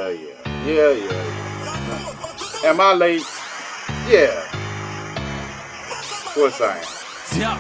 yeah. Am I late? Yeah. Of course I am. Yeah.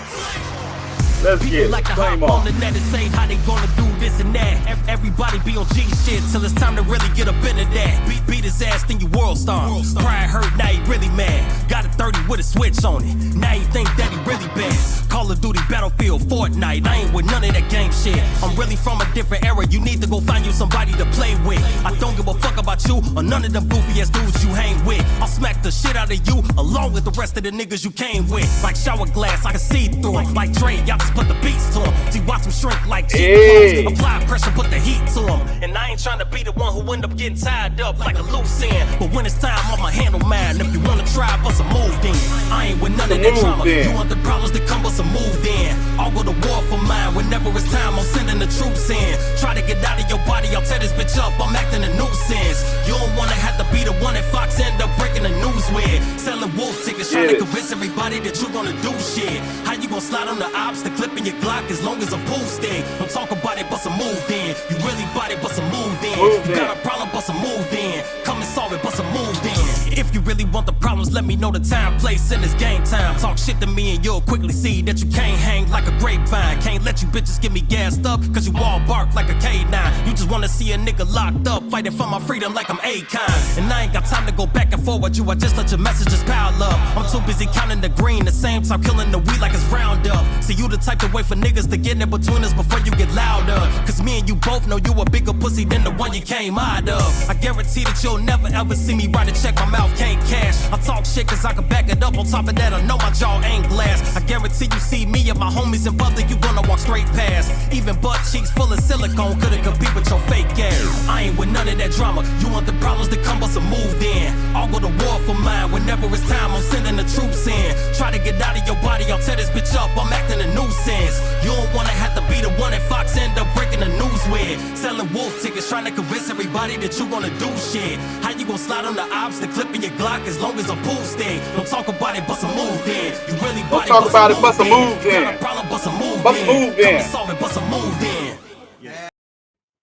Let's People get it. like to Flame hop on on. the net and say how they gonna do this and that. Everybody be on G shit till it's time to really get up into that. Beat his ass, then you world star. Pride hurt, now he really mad. Got a 30 with a switch on it. Now he think that he really bad. Call of Duty, Battlefield, Fortnite. I ain't with none of that game shit. I'm really from a different era. You need to go find you somebody to play with. I don't give a fuck about you or none of them goofy ass dudes you hang with. I'll smack the shit out of you along with the rest of the niggas you came with. Like shower glass, I can see through 'em. Like Dre, y'all just put the beats to 'em. See, watch them shrink like cheap clothes. Apply pressure, put the heat to 'em. And I ain't trying to be the one who end up getting tied up like a loose end. But when it's time, I'ma handle mine. If you wanna try, bust a move then. I ain't with none of that drama. You want the problems to come, bust a move then. I'll go to war for mine. Whenever it's time, I'm sending the troops in. Try to get out of your body, I'll tear this bitch up. I'm acting a nuisance. You don't wanna have to be the one that Fox end up breaking the news with. Selling wolf tickets, trying to convince everybody that you gonna do shit. How you gonna slide on the ops, the clip in your Glock as long as a pool stick? Don't talk about it, bust a move then. You really bought it, bust a move then. You got a problem, bust a move then. Come and solve it, bust a move then. If you really want the problems, let me know the time, place, and it's game time. Talk shit to me and you'll quickly see that you can't hang like a grapevine. Can't let you bitches get me gassed up, cause you all bark like a K9. You just wanna see a nigga locked up, fighting for my freedom like I'm Akon. And I ain't got time to go back and forth with you, I just let your messages pile up. I'm too busy counting the green, the same time killing the weed like it's Roundup. See, you the type to wait for niggas to get in between us before you get louder. Cause me and you both know you a bigger pussy than the one you came out of. I guarantee that you'll never ever see me write a check, my mouth can't cash. I talk shit cause I can back it up, on top of that I know my jaw ain't glass. I guarantee you see me and my homies in public, you gonna walk straight past. Even butt cheeks full of silicone couldn't compete with your fake ass. I ain't with none of that drama, you want the problems to come, bust a move then. I'll go to war for mine, whenever it's time I'm sending the troops in. Try to get out of your body, I'll tear this bitch up, I'm acting a nuisance. You don't wanna have to be the one that Fox end up breaking the news with. Selling wolf tickets, trying to convince everybody that you gonna do shit. How you gonna slide on the ops, the clip in your Glock as long as a pool stick? Don't talk about it, bust a move then. You really Don't talk about it, bust a move then. Got a problem, bust a move Bust a move then. Come and solve it, bust a move then.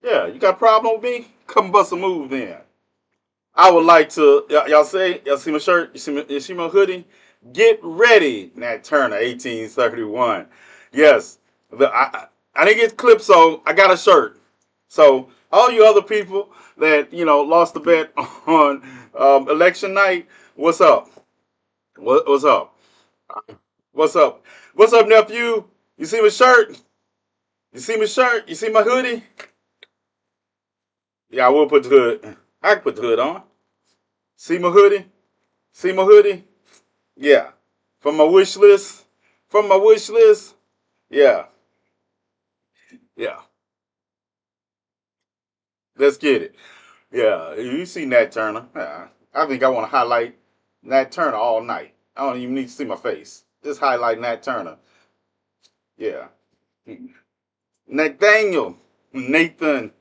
Yeah, you got a problem with me? Come bust a move then. I would like to, y'all see my shirt? You see my hoodie? Get ready, Nat Turner, 1831. Yes, I didn't get clips, so I got a shirt. So all you other people that, lost the bet on election night, what's up? What's up? What's up? What's up, nephew? You see my shirt? You see my shirt? You see my hoodie? Yeah, I will put the hood. I can put the hood on. See my hoodie? See my hoodie? Yeah. From my wish list? From my wish list? Yeah. Yeah. Let's get it. Yeah. You see Nat Turner. I think I want to highlight Nat Turner all night. I don't even need to see my face. Just highlight Nat Turner. Yeah. Nathaniel. Nathan.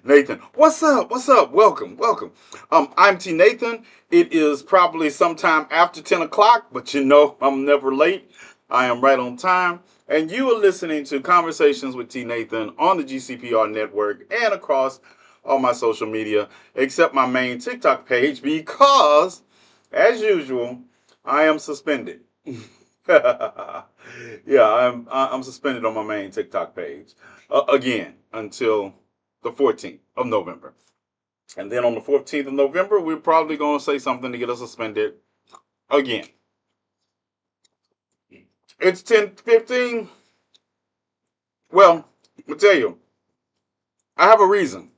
Nathan. What's up? What's up? Welcome. Welcome. I'm TNathan. It is probably sometime after 10 o'clock, but I'm never late. I am right on time. And you are listening to Conversations with TNathan on the GCPR network and across all my social media, except my main TikTok page, because, as usual, I am suspended. Yeah, I'm suspended on my main TikTok page again until the 14th of November. And then on the 14th of November, we're probably going to say something to get us suspended again. It's 10:15. Well, I'll tell you, I have a reason.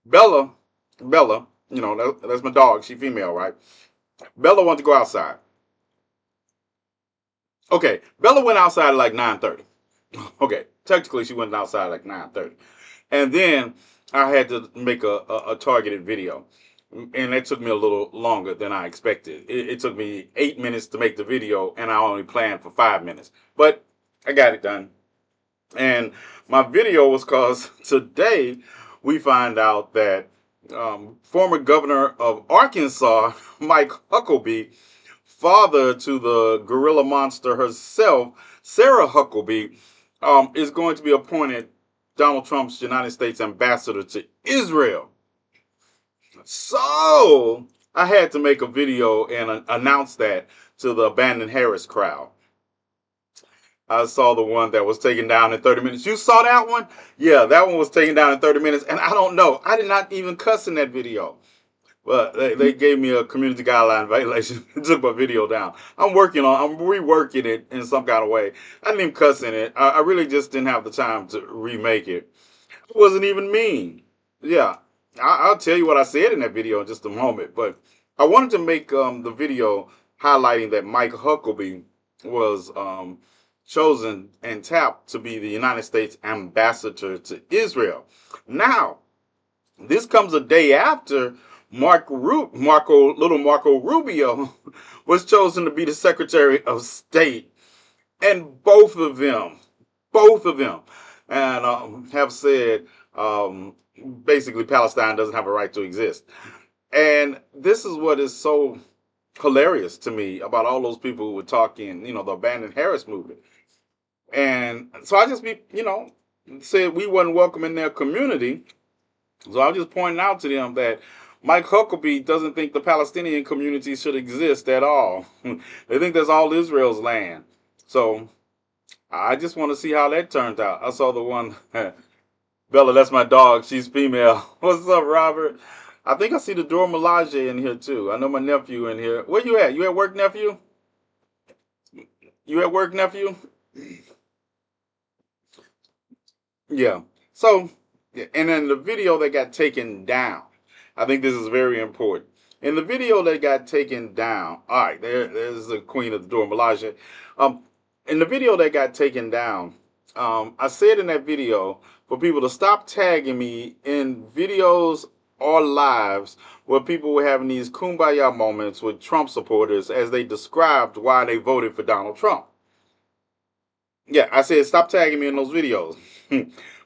Bella, that's my dog. She female, right? Bella wanted to go outside. Okay, Bella went outside at like 9:30. Okay, technically she went outside at like 9:30. And then I had to make a targeted video. And it took me a little longer than I expected. It took me 8 minutes to make the video, and I only planned for 5 minutes. But I got it done. And my video was because today we find out that former governor of Arkansas, Mike Huckabee, father to the gorilla monster herself, Sarah Huckabee, is going to be appointed Donald Trump's United States ambassador to Israel. So I had to make a video and announce that to the abandoned Harris crowd. I saw the one that was taken down in 30 minutes. You saw that one? Yeah, that one was taken down in 30 minutes. And I don't know. I did not even cuss in that video. But they gave me a community guideline violation and took my video down. I'm reworking it in some kind of way. I didn't even cuss in it. I really just didn't have the time to remake it. It wasn't even mean. Yeah, I'll tell you what I said in that video in just a moment. But I wanted to make the video highlighting that Mike Huckabee was chosen and tapped to be the United States ambassador to Israel. Now, this comes a day after Marco Rubio was chosen to be the Secretary of State, and both of them, and have said basically Palestine doesn't have a right to exist. And this is what is so hilarious to me about all those people who were talking, the abandoned Harris movement. And so I just said we wasn't welcome in their community. So I'm just pointing out to them that Mike Huckabee doesn't think the Palestinian community should exist at all. They think that's all Israel's land. So I just want to see how that turns out. I saw the one, Bella, that's my dog. She's female. What's up, Robert? I think I see the Dora Milaje in here too. I know my nephew in here. Where you at? You at work, nephew? You at work, nephew? Yeah. So, yeah, and then the video that got taken down, I think this is very important. In the video that got taken down, all right, there's the Queen of the Dora Milaje. Um, in the video that got taken down, I said in that video for people to stop tagging me in videos or lives where people were having these kumbaya moments with Trump supporters as they described why they voted for Donald Trump. Yeah, I said stop tagging me in those videos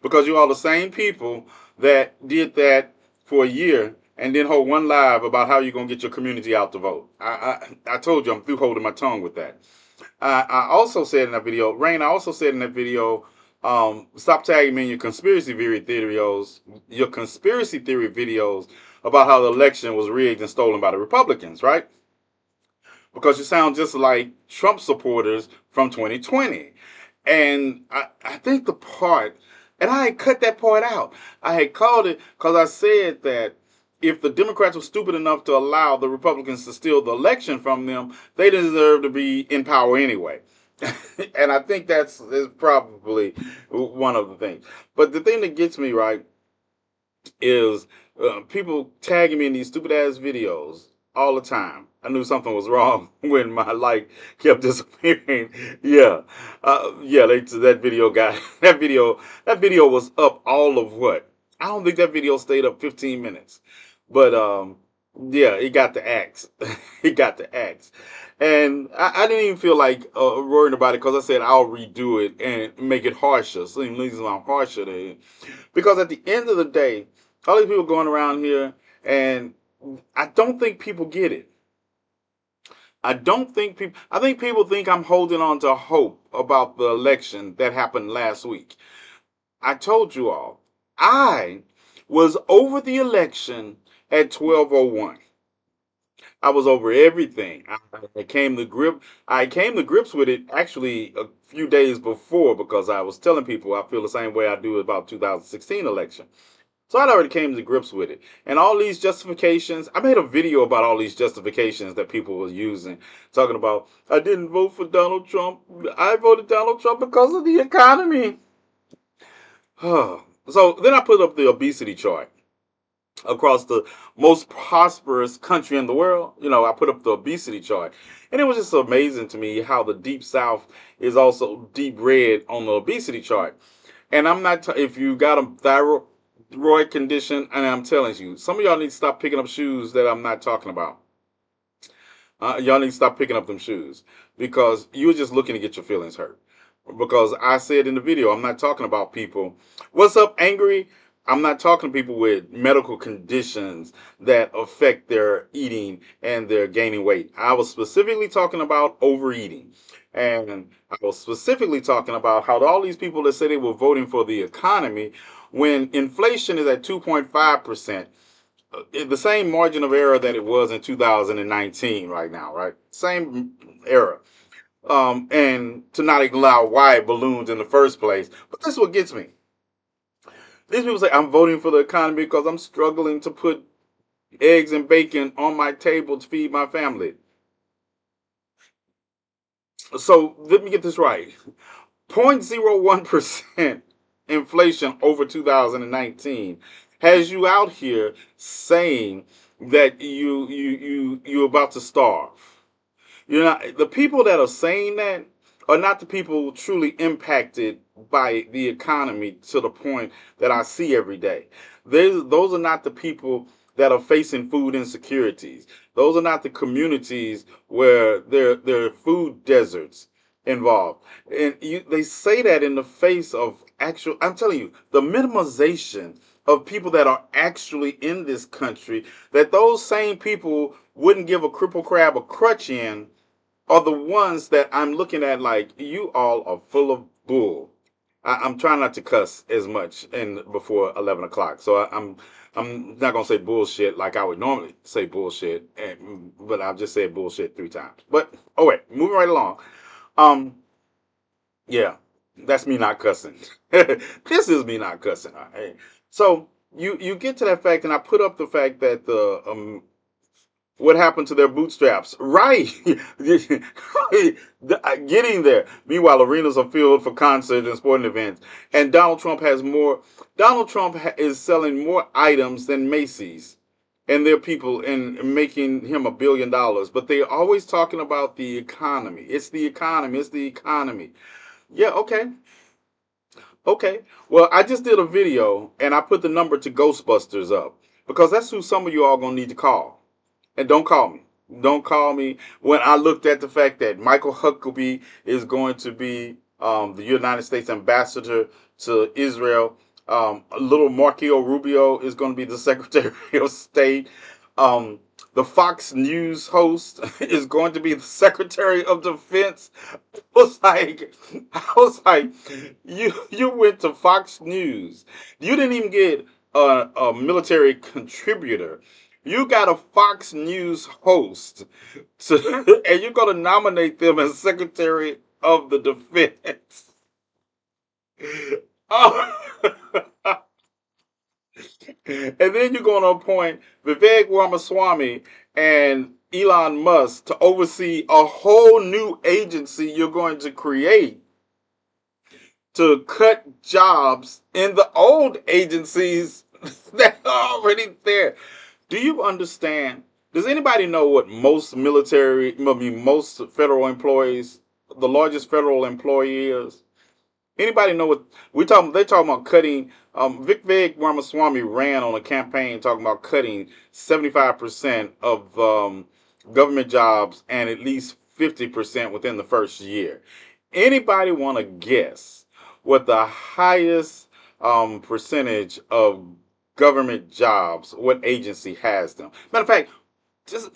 because you are the same people that did that for a year and then hold one live about how you're gonna get your community out to vote. I told you I'm through holding my tongue with that. I also said in that video, Rain. I also said in that video, stop tagging me in your conspiracy theory videos about how the election was rigged and stolen by the Republicans, right? Because you sound just like Trump supporters from 2020. And I think the part, and I had cut that part out. I had called it because I said that if the Democrats were stupid enough to allow the Republicans to steal the election from them, they deserve to be in power anyway. And I think is probably one of the things. But the thing that gets me right is people tagging me in these stupid ass videos all the time. I knew something was wrong when my like kept disappearing. Yeah, yeah. That video got that video was up all of what? I don't think that video stayed up 15 minutes, but yeah, it got the axe. It got the axe, and I didn't even feel like worrying about it because I said I'll redo it and make it harsher. So it leaves them harsher there, because at the end of the day, all these people going around here, and I don't think people get it. I think people think I'm holding on to hope about the election that happened last week. I told you all, I was over the election at 12:01. I was over everything. I came to grips with it actually a few days before because I was telling people I feel the same way I do about 2016 election. So I'd already came to grips with it. And all these justifications, I made a video about all these justifications that people were using, talking about, I didn't vote for Donald Trump. I voted Donald Trump because of the economy. So then I put up the obesity chart across the most prosperous country in the world. I put up the obesity chart. And it was just amazing to me how the deep south is also deep red on the obesity chart. And I'm not, if you got a thyroid condition, and I'm telling you, some of y'all need to stop picking up shoes that I'm not talking about. Y'all need to stop picking up them shoes because you're just looking to get your feelings hurt. Because I said in the video, I'm not talking about people. What's up, angry? I'm not talking to people with medical conditions that affect their eating and their gaining weight. I was specifically talking about overeating. And I was specifically talking about how all these people that say they were voting for the economy, when inflation is at 2.5%, the same margin of error that it was in 2019 right now, right? Same error. And to not allow why it balloons in the first place. But this is what gets me. These people say I'm voting for the economy because I'm struggling to put eggs and bacon on my table to feed my family. So let me get this right. 0.01% inflation over 2019 has you out here saying that you're about to starve. You know, the people that are saying that are not the people truly impacted by the economy to the point that I see every day. Those are not the people that are facing food insecurities. Those are not the communities where there are food deserts involved. And they say that in the face of actual, I'm telling you, the minimization of people that are actually in this country, that those same people wouldn't give a cripple crab a crutch in, are the ones that I'm looking at like you all are full of bull. I'm trying not to cuss as much in before 11 o'clock, so I'm not gonna say bullshit like I would normally say bullshit, but I've just said bullshit 3 times. But oh wait, moving right along. Um, yeah, that's me not cussing. This is me not cussing. All right. So you get to that fact, and I put up the fact that the what happened to their bootstraps? Right. Getting there. Meanwhile, arenas are filled for concerts and sporting events. And Donald Trump has more. Donald Trump is selling more items than Macy's and their people and making him $1 billion. But they're always talking about the economy. It's the economy. It's the economy. Yeah, okay. Okay. Well, I just did a video and I put the number to Ghostbusters up because that's who some of you all gonna need to call. And don't call me. Don't call me. When I looked at the fact that Michael Huckabee is going to be the United States ambassador to Israel, little Marco Rubio is going to be the Secretary of State. Um, the Fox News host is going to be the Secretary of Defense. Was like, I was like, you went to Fox News. You didn't even get a military contributor. You got a Fox News host, and you're going to nominate them as Secretary of the Defense. Oh. And then you're going to appoint Vivek Ramaswamy and Elon Musk to oversee a whole new agency you're going to create to cut jobs in the old agencies that are already there. Do you understand? Does anybody know what most military, I mean, most federal employees, the largest federal employee is? Anybody know what we talking? They talking about cutting. Vivek Ramaswamy ran on a campaign talking about cutting 75% of government jobs and at least 50% within the first year. Anybody want to guess what the highest percentage of government jobs? What agency has them? Matter of fact, just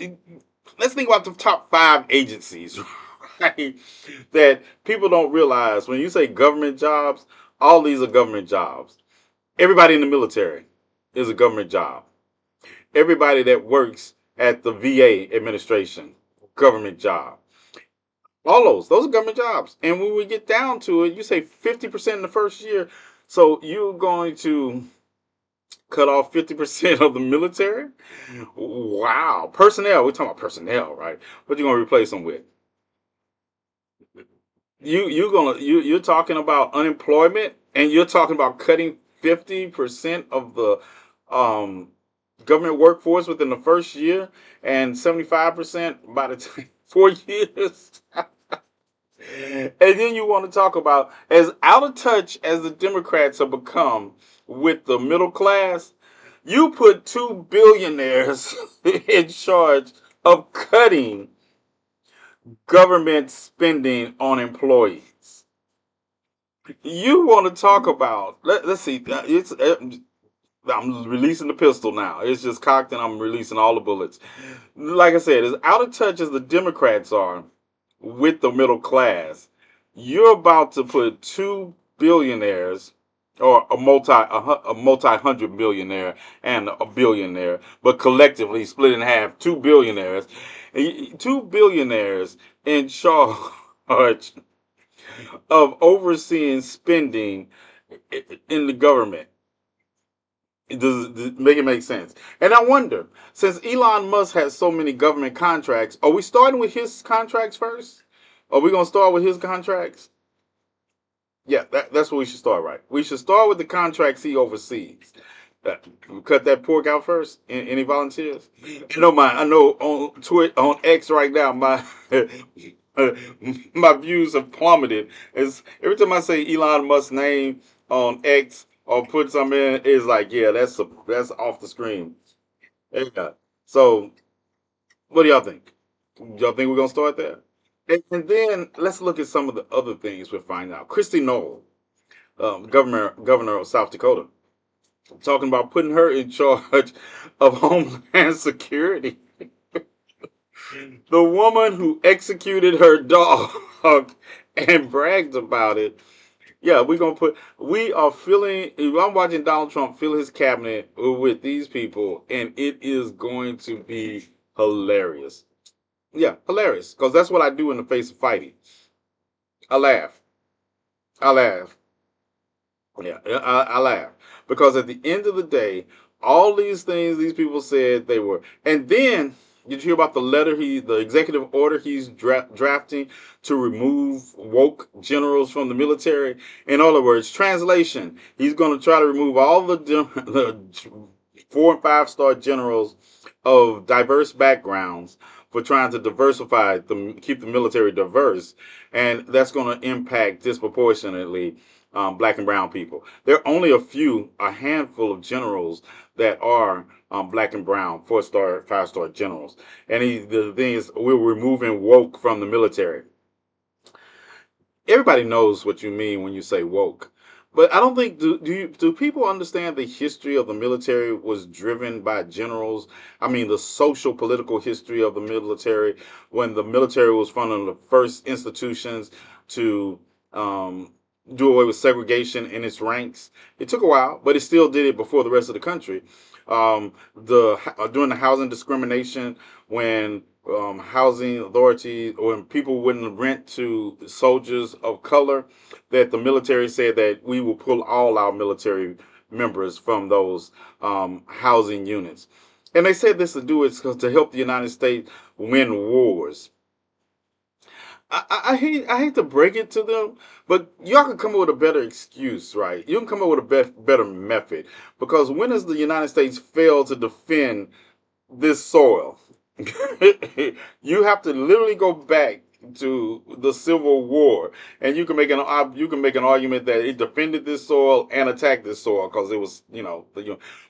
let's think about the top 5 agencies, right? That people don't realize when you say government jobs, all these are government jobs. Everybody in the military is a government job. Everybody that works at the VA administration, government job. All those are government jobs. And when we get down to it, you say 50% in the first year. So you're going to cut off 50% of the military? Wow. Personnel, we're talking about personnel, right? What you gonna replace them with? You're talking about unemployment and you're talking about cutting 50% of the um government workforce within the first year and 75% by the time 4 years. And then you want to talk about as out of touch as the Democrats have become with the middle class, you put 2 billionaires in charge of cutting government spending on employees. You want to talk about, let's see, I'm releasing the pistol now. It's just cocked and I'm releasing all the bullets. Like I said, as out of touch as the Democrats are with the middle class, you're about to put 2 billionaires, or a multi hundred millionaire and a billionaire, but collectively split in half, two billionaires, two billionaires in charge of overseeing spending in the government. Does it make it make sense? And I wonder, since Elon Musk has so many government contracts, are we starting with his contracts first? Are we gonna start with his contracts? Yeah, that's what we should start. Right, we should start with the contracts he oversees. Uh, Cut that pork out first. Any volunteers? I know on Twitter, on X right now, my my views have plummeted. It's every time I say Elon Musk's name on X or put something in, it's like, yeah, that's off the screen. Yeah. So, what do y'all think? Y'all think we're gonna start there? And then let's look at some of the other things we're finding out. Christy Noel, governor of South Dakota, talking about putting her in charge of Homeland Security. The woman who executed her dog and bragged about it. Yeah, we are filling, if I'm watching Donald Trump fill his cabinet with these people, and it is going to be hilarious. Yeah, hilarious. Because that's what I do in the face of fighting. I laugh. I laugh. Yeah, I laugh because at the end of the day, all these things these people said they were, and then did you hear about the executive order he's drafting to remove woke generals from the military? In other words, translation, he's going to try to remove all the 4 and 5 star generals of diverse backgrounds for trying to diversify keep the military diverse, and that's going to impact disproportionately black and brown people. There are only a handful of generals that are black and brown, 4 star, 5 star generals. And the thing is, we're removing woke from the military. Everybody knows what you mean when you say woke. But I don't think do people understand the history of the military was driven by generals? I mean, the social political history of the military when the military was one of the first institutions to um, do away with segregation in its ranks. It took a while, but it still did it before the rest of the country. The During the housing discrimination, when housing authorities when people wouldn't rent to soldiers of color, that the military said that we will pull all our military members from those housing units. And they said this to do it to help the United States win wars. I hate to break it to them, but y'all can come up with a better excuse, right? You can come up with a better method because when has the United States failed to defend this soil? You have to literally go back to the Civil War, and you can make an argument that it defended this soil and attacked this soil because it was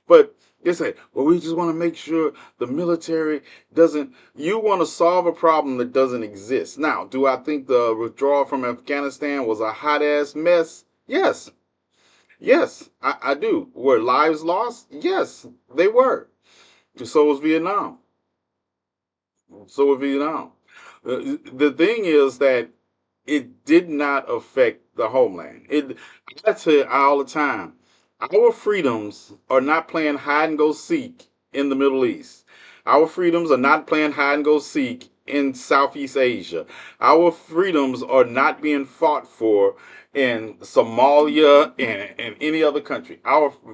but they say, well, we just want to make sure the military doesn't. You want to solve a problem that doesn't exist. Now, do I think the withdrawal from Afghanistan was a hot ass mess? Yes, yes, I do. Were lives lost? Yes, they were. So was Vietnam. So was Vietnam. The thing is that it did not affect the homeland. I say all the time, our freedoms are not playing hide and go seek in the Middle East. Our freedoms are not playing hide and go seek in Southeast Asia. Our freedoms are not being fought for in Somalia and any other country.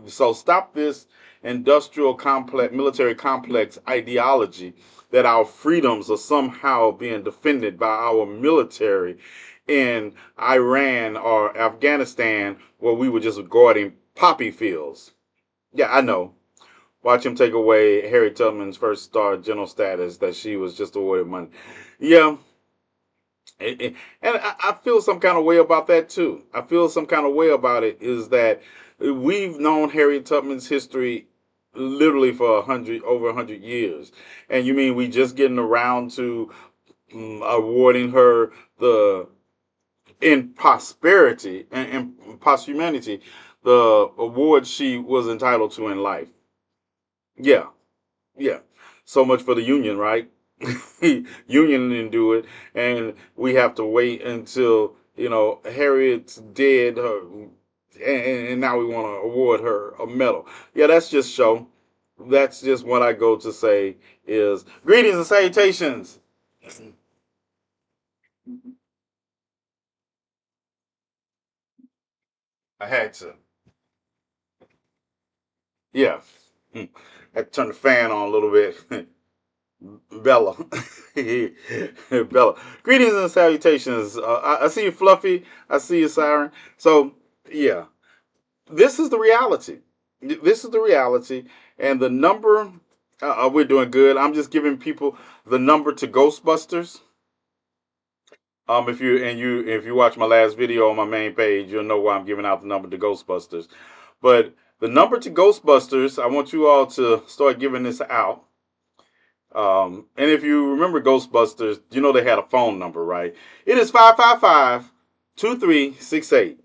So stop this industrial complex, military complex ideology that our freedoms are somehow being defended by our military in Iran or Afghanistan where we were just guarding poppy fields. Yeah, I know. Watch him take away Harry Tubman's 1 star general status that she was just awarded money. Yeah, and I feel some kind of way about that too. I feel some kind of way about it is that we've known Harriet Tubman's history literally for over 100 years, and you mean we just getting around to awarding her the in prosperity and in posthumanity the award she was entitled to in life? Yeah, yeah. So much for the union, right? Union didn't do it, and we have to wait until Harriet's dead. and now we want to award her a medal. Yeah, that's just show. That's just what I go to say is greetings and salutations. I had to. Yeah. Hmm. Had to turn the fan on a little bit. Bella. Bella. Greetings and salutations. I see you, Fluffy. I see you, Siren. So, yeah, this is the reality. This is the reality. And the number, we're doing good. I'm just giving people the number to Ghostbusters. If you watch my last video on my main page, you'll know why I'm giving out the number to Ghostbusters. But the number to Ghostbusters, I want you all to start giving this out. And if you remember Ghostbusters, you know they had a phone number, right? It is 555-2368.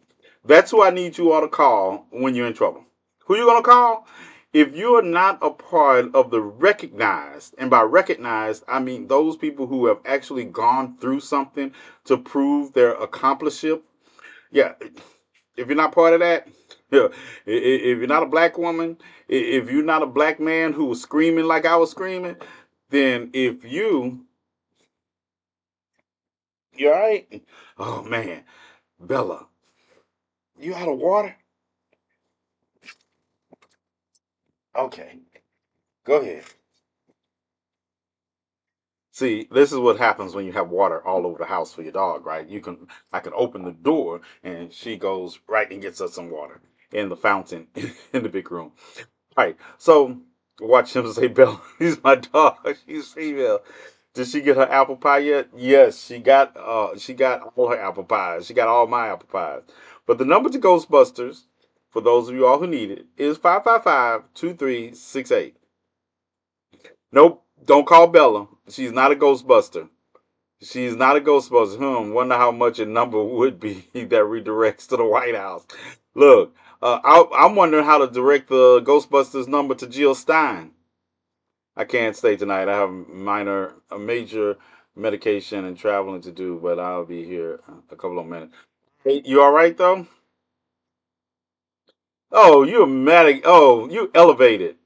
That's who I need you all to call when you're in trouble. Who you gonna call? If you are not a part of the recognized, and by recognized, I mean those people who have actually gone through something to prove their accomplishment. Yeah, if you're not part of that, yeah, if you're not a black woman, if you're not a black man who was screaming like I was screaming, then if you all right? Oh man, Bella, you out of water? Okay, go ahead. See, this is what happens when you have water all over the house for your dog, right? I can open the door and she goes right and gets us some water in the fountain in the big room. All right, so watch him say, Bella, he's my dog. She's female. Did she get her apple pie yet? Yes, she got all her apple pies. She got all my apple pies. But the number to Ghostbusters, for those of you all who need it, is 555-2368. Nope, don't call Bella. She's not a Ghostbuster. She's not a Ghostbuster. Wonder how much a number would be that redirects to the White House. Look, I'm wondering how to direct the Ghostbusters number to Jill Stein. I can't stay tonight. I have a major medication and traveling to do, but I'll be here a couple of minutes. Hey, you all right though? Oh, you're mad. Oh, you elevated.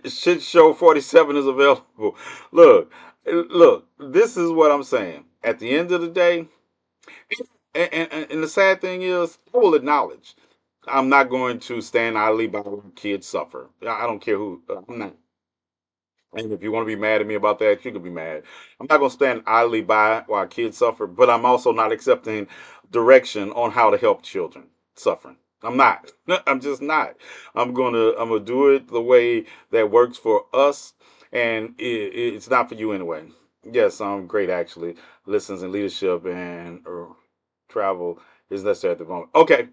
Shit show 47 is available. Look, this is what I'm saying. At the end of the day, and the sad thing is, I will acknowledge I'm not going to stand idly by when kids suffer. I don't care who. I'm not. And if you want to be mad at me about that, you can be mad. I'm not going to stand idly by while kids suffer, but I'm also not accepting direction on how to help children suffering. I'm not. I'm just not. I'm gonna do it the way that works for us, and it's not for you anyway. Yes, I'm great actually. Listens and leadership and travel is necessary at the moment. Okay,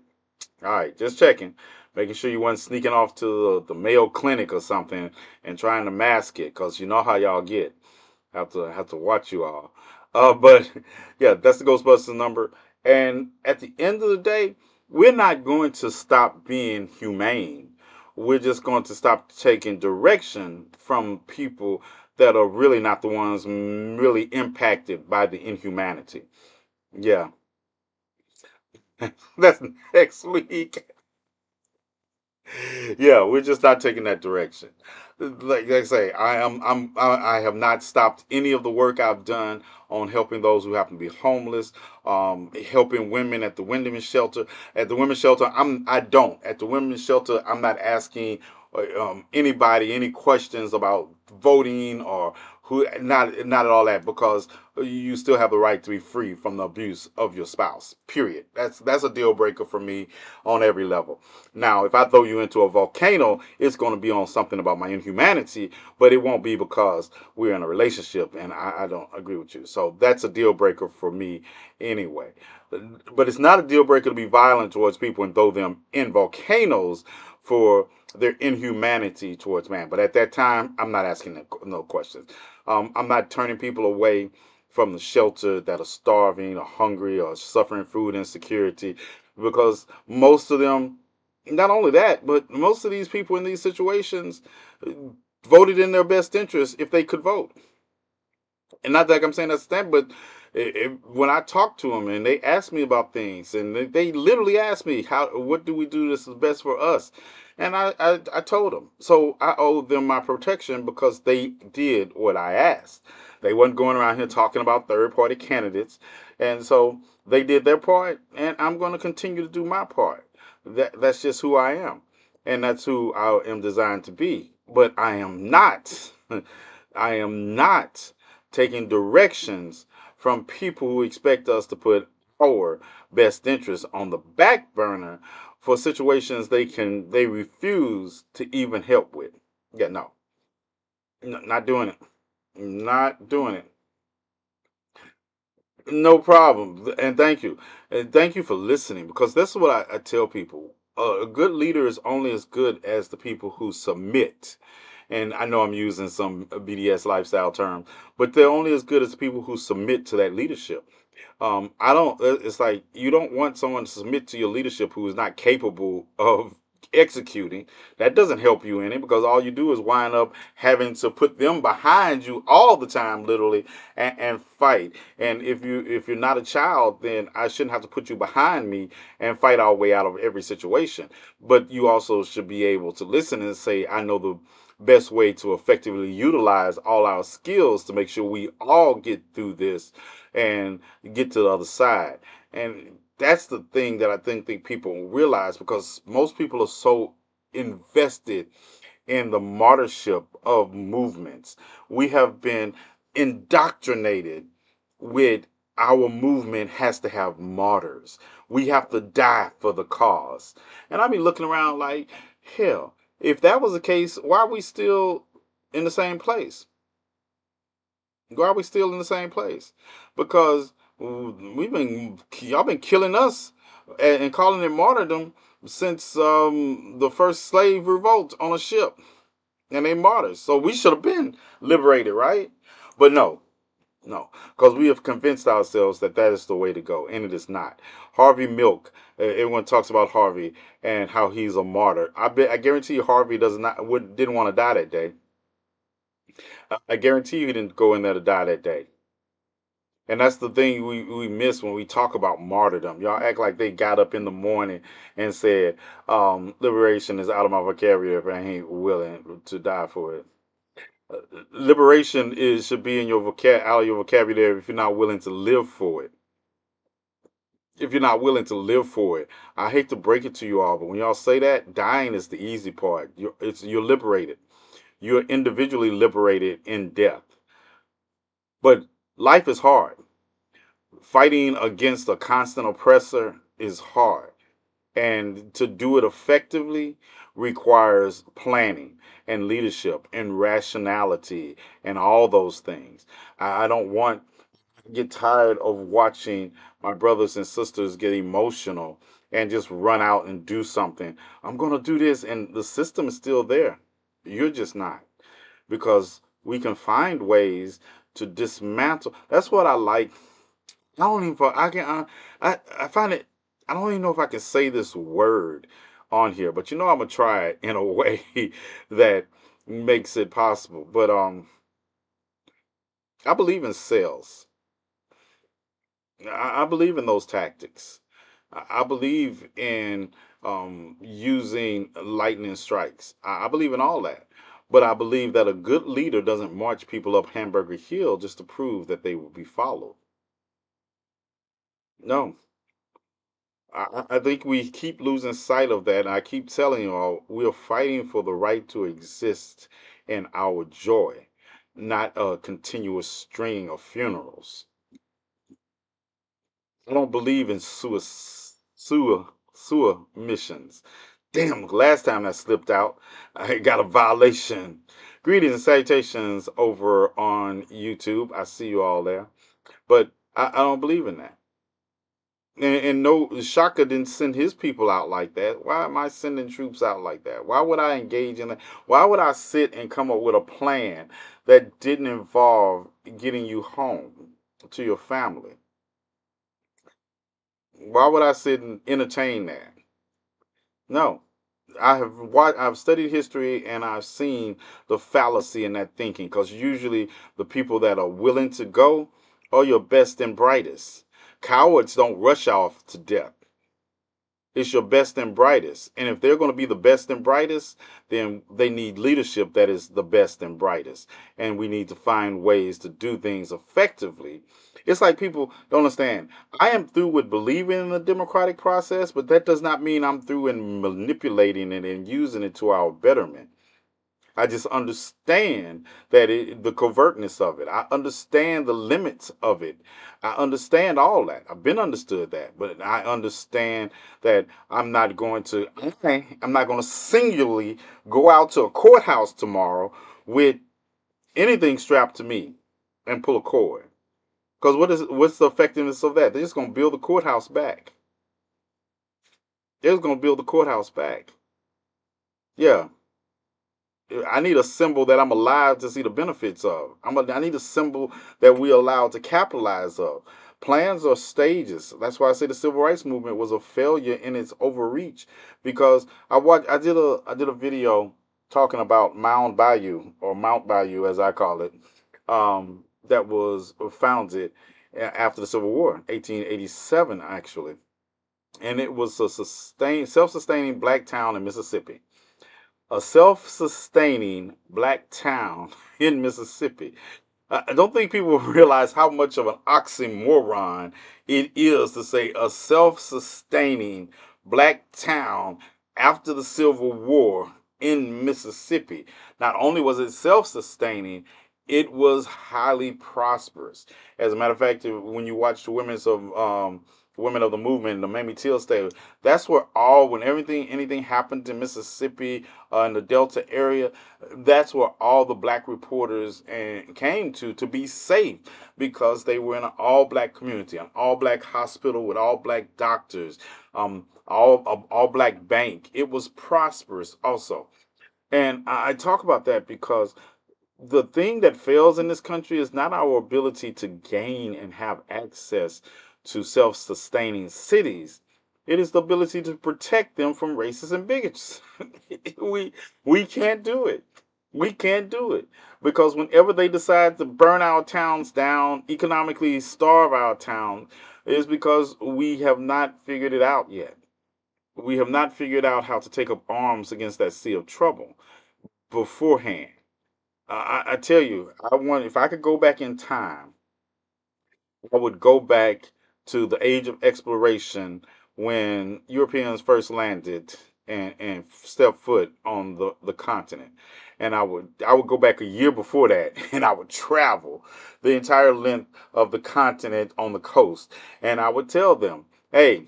all right, just checking, making sure you wasn't sneaking off to the Mayo Clinic or something and trying to mask it, cause you know how y'all get. Have to watch you all. But yeah, that's the Ghostbusters number. And at the end of the day, we're not going to stop being humane. We're just going to stop taking direction from people that are really not the ones really impacted by the inhumanity. Yeah, that's next week. Yeah, we're just not taking that direction. Like I say, I have not stopped any of the work I've done on helping those who happen to be homeless, helping women at the women's shelter. At the women's shelter, I don't. At the women's shelter, I'm not asking anybody any questions about voting or who. Not at all that, because you still have the right to be free from the abuse of your spouse. Period. That's a deal breaker for me on every level. Now, if I throw you into a volcano, it's going to be on something about my inhumanity, but it won't be because we're in a relationship and I don't agree with you. So that's a deal breaker for me anyway. But it's not a deal breaker to be violent towards people and throw them in volcanoes for their inhumanity towards man. But at that time, I'm not asking no questions. I'm not turning people away from the shelter that are starving or hungry or suffering food insecurity, because most of them, not only that, but most of these people in these situations voted in their best interest if they could vote. And not that I'm saying that's the thing, but When I talk to them and they ask me about things, and they literally ask me, what do we do this is best for us? And I told them. So I owe them my protection because they did what I asked. They wasn't going around here talking about third party candidates. And so they did their part, and I'm going to continue to do my part. That's just who I am. And that's who I am designed to be. But I am not, I am not taking directions from people who expect us to put our best interests on the back burner for situations they refuse to even help with. Yeah, no, not doing it. Not doing it. No problem. And thank you. And thank you for listening because that's what I tell people. A good leader is only as good as the people who submit. And I know I'm using some BDS lifestyle terms, but they're only as good as the people who submit to that leadership. I don't. It's like you don't want someone to submit to your leadership who is not capable of executing. That doesn't help you any because all you do is wind up having to put them behind you all the time, literally, and fight. And if you're not a child, then I shouldn't have to put you behind me and fight our way out of every situation. But you also should be able to listen and say, I know the best way to effectively utilize all our skills to make sure we all get through this and get to the other side. And that's the thing that I think people realize because most people are so invested in the martyrship of movements. We have been indoctrinated with our movement has to have martyrs. We have to die for the cause. And I be looking around like, hell, if that was the case, why are we still in the same place? Why are we still in the same place? Because y'all been killing us and calling it martyrdom since the first slave revolt on a ship, and they martyrs. So we should have been liberated, right? But no, no, because we have convinced ourselves that that is the way to go, and it is not. Harvey Milk, everyone talks about Harvey and how he's a martyr. I guarantee you, Harvey didn't want to die that day. I guarantee you, he didn't go in there to die that day. And that's the thing we miss when we talk about martyrdom. Y'all act like they got up in the morning and said, liberation is out of my vocabulary if I ain't willing to die for it. Liberation should be in your out of your vocabulary if you're not willing to live for it. If you're not willing to live for it, I hate to break it to you all, but when y'all say that, dying is the easy part. You're liberated. You're individually liberated in death. But life is hard. Fighting against a constant oppressor is hard. And to do it effectively requires planning and leadership and rationality and all those things. I don't want to get tired of watching my brothers and sisters get emotional and just run out and do something. I'm going to do this, and the system is still there. You're just not because we can find ways to dismantle. That's what I like. I don't even. I can. I find it. I don't even know if I can say this word on here, but I'm gonna try it in a way that makes it possible. But I believe in sales. I believe in those tactics. I believe in using lightning strikes. I believe in all that. But I believe that a good leader doesn't march people up Hamburger Hill just to prove that they will be followed. No, I think we keep losing sight of that. And I keep telling you all, we're fighting for the right to exist in our joy, not a continuous string of funerals. I don't believe in sewer missions. Damn, last time I slipped out, I got a violation. Greetings and salutations over on YouTube. I see you all there. But I don't believe in that. And no, Shaka didn't send his people out like that. Why am I sending troops out like that? Why would I engage in that? Why would I sit and come up with a plan that didn't involve getting you home to your family? Why would I sit and entertain that? No. I've studied history and I've seen the fallacy in that thinking because usually the people that are willing to go or your best and brightest. Cowards don't rush off to death. It's your best and brightest. And if they're going to be the best and brightest, then they need leadership that is the best and brightest. And we need to find ways to do things effectively. It's like people don't understand. I am through with believing in the democratic process, but that does not mean I'm through in manipulating it and using it to our betterment. I just understand the covertness of it. I understand the limits of it. I understand all that. I've been understood that, but I understand that I'm not going to singularly go out to a courthouse tomorrow with anything strapped to me and pull a cord. Because what's the effectiveness of that? They're just going to build the courthouse back. They're just going to build the courthouse back. Yeah, I need a symbol that I'm alive to see the benefits of. I need a symbol that we allowed to capitalize of. Plans are stages. That's why I say the civil rights movement was a failure in its overreach. Because I did a video talking about Mound Bayou, or Mount Bayou as I call it, that was founded after the Civil War, 1887 actually, and it was a self-sustaining black town in Mississippi, a self-sustaining black town in Mississippi. I don't think people realize how much of an oxymoron it is to say a self-sustaining black town after the Civil War in Mississippi. Not only was it self-sustaining, it was highly prosperous. As a matter of fact, when you watch the women of the movement, the Mamie Till state, that's where when anything happened in Mississippi, in the Delta area, that's where all the black reporters came to be safe, because they were in an all black community, an all black hospital with all black doctors, all black bank. It was prosperous also. And I talk about that because the thing that fails in this country is not our ability to gain and have access to self-sustaining cities. It is the ability to protect them from racists and bigots. we we can't do it. We can't do it because whenever they decide to burn our towns down, economically starve our town, is because we have not figured it out yet. We have not figured out how to take up arms against that sea of trouble beforehand. I tell you, if I could go back in time, I would go back to the age of exploration when Europeans first landed and stepped foot on the continent. And I would go back a year before that and I would travel the entire length of the continent on the coast. And I would tell them, hey,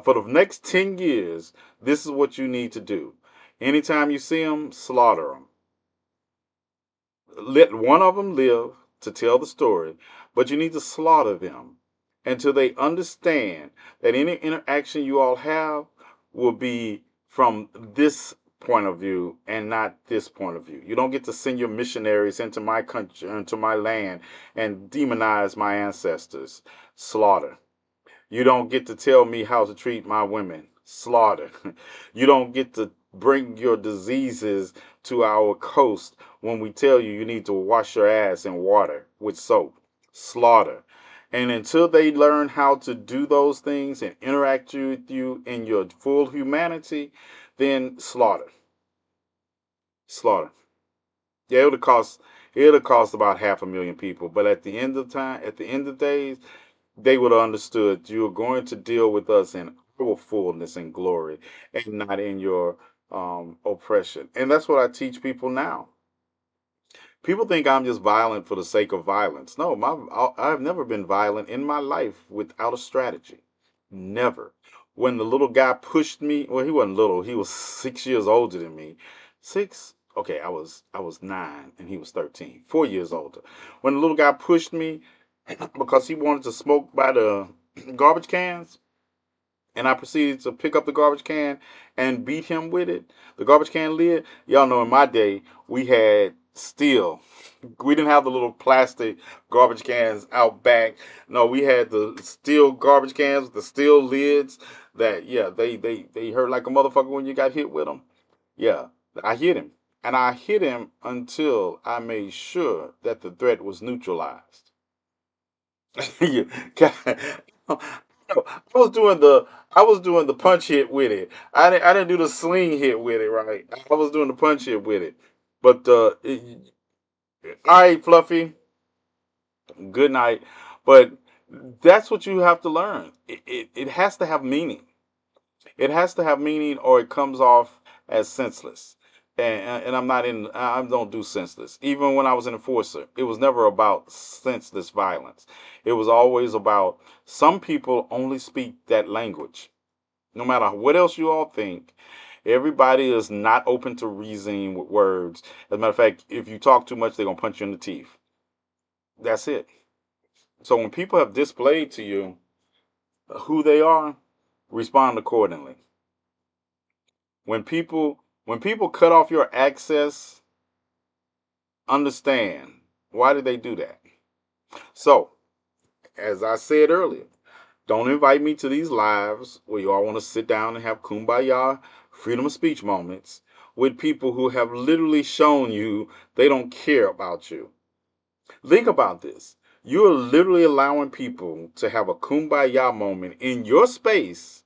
for the next 10 years, this is what you need to do. Anytime you see them, slaughter them. Let one of them live to tell the story, but you need to slaughter them until they understand that any interaction you all have will be from this point of view and not this point of view. You don't get to send your missionaries into my country, into my land, and demonize my ancestors. Slaughter. You don't get to tell me how to treat my women. Slaughter. You don't get to bring your diseases to our coast when we tell you you need to wash your ass in water with soap. Slaughter. And until they learn how to do those things and interact with you in your full humanity, then slaughter. Slaughter. Yeah, it'll cost about 500,000 people. But at the end of days, they would have understood you're going to deal with us in our fullness and glory and not in your oppression. And that's what I teach people now. People think I'm just violent for the sake of violence. No, I've never been violent in my life without a strategy. Never. When the little guy pushed me, well, he wasn't little. He was 6 years older than me. Six. Okay, I was 9 and he was 13. 4 years older. When the little guy pushed me because he wanted to smoke by the garbage cans, and I proceeded to pick up the garbage can and beat him with it. The garbage can lid. Y'all know in my day we had steel. We didn't have the little plastic garbage cans out back. No, we had the steel garbage cans with the steel lids. That, yeah, they hurt like a motherfucker when you got hit with them. Yeah, I hit him, and I hit him until I made sure that the threat was neutralized. Yeah, I was doing the punch hit with it. I didn't do the sling hit with it, right? I was doing the punch hit with it. But all right, Fluffy, good night. But that's what you have to learn. It has to have meaning. It has to have meaning, or it comes off as senseless. And I'm not in. I don't do senseless. Even when I was an enforcer, it was never about senseless violence. It was always about some people only speak that language. No matter what else you all think, everybody is not open to reasoning with words. As a matter of fact, if you talk too much, they're gonna punch you in the teeth. That's it. So when people have displayed to you who they are, respond accordingly. When people cut off your access, understand why did they do that. So, as I said earlier, don't invite me to these lives where you all want to sit down and have kumbaya freedom of speech moments with people who have literally shown you they don't care about you. Think about this. You are literally allowing people to have a kumbaya moment in your space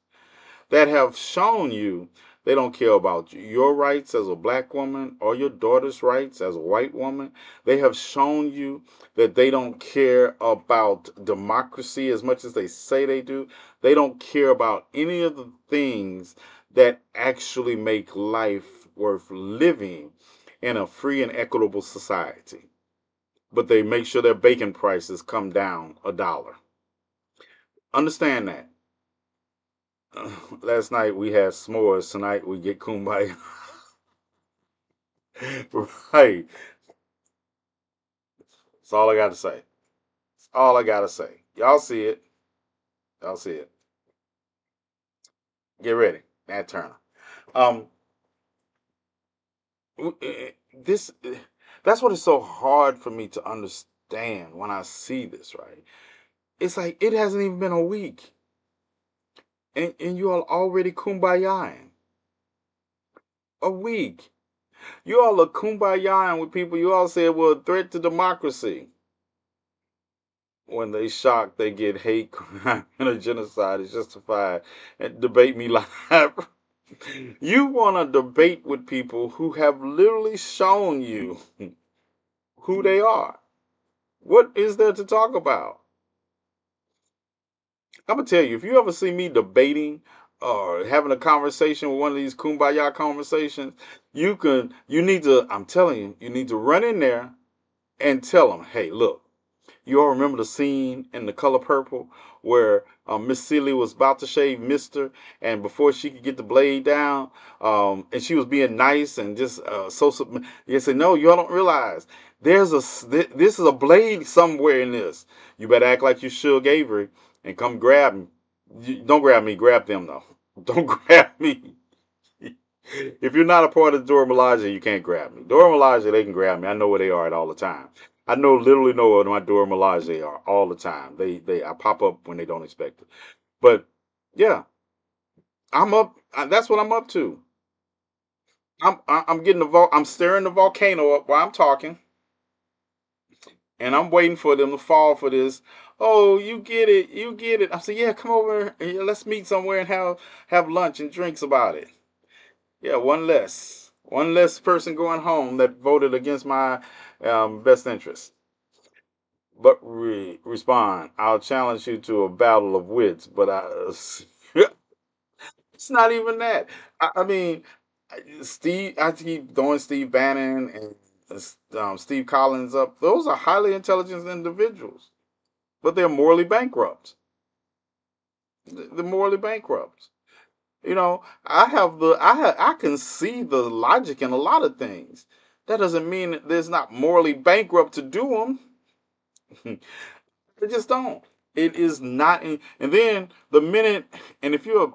that have shown you they don't care about you. Your rights as a black woman or your daughter's rights as a white woman. They have shown you that they don't care about democracy as much as they say they do. They don't care about any of the things that actually make life worth living in a free and equitable society. But they make sure their bacon prices come down $1. Understand that. Last night we had s'mores. Tonight we get kumbaya. Right. That's all I got to say. That's all I got to say. Y'all see it. Y'all see it. Get ready. Nat Turner. Um, this, that's what is so hard for me to understand when I see this, right? It's like it hasn't even been a week. And you all already kumbayaing. A week. You all are kumbayaing with people you all said were a threat to democracy. When they shock, they get hate crime and a genocide is justified. And debate me live. You want to debate with people who have literally shown you who they are. What is there to talk about? I'm gonna tell you, if you ever see me debating or having a conversation with one of these kumbaya conversations, you need to. I'm telling you, you need to run in there and tell them, hey, look. You all remember the scene in The Color Purple where Miss Celia was about to shave Mister, and before she could get the blade down, and she was being nice and just you say, no, you all don't realize this is a blade somewhere in this. You better act like you Suge Avery and come grab me. Don't grab me, grab them though. Don't grab me. If you're not a part of Dora Milaje, you can't grab me. Dora Milaje, they can grab me. I know where they are at all the time. I literally know where my Dora Milaje are all the time. I pop up when they don't expect it. But yeah, I'm up. That's what I'm up to. I'm getting I'm staring the volcano up while I'm talking, and I'm waiting for them to fall for this. Oh, you get it, you get it. I said, yeah, come over. Let's meet somewhere and have lunch and drinks about it. Yeah, one less person going home that voted against my best interest. But respond. I'll challenge you to a battle of wits. But it's not even that. I mean, Steve. I keep throwing Steve Bannon and Steve Collins up. Those are highly intelligent individuals, but they're morally bankrupt. They're morally bankrupt. You know, I can see the logic in a lot of things. That doesn't mean that there's not morally bankrupt to do them. They just don't. It is not. And then the minute, and if you're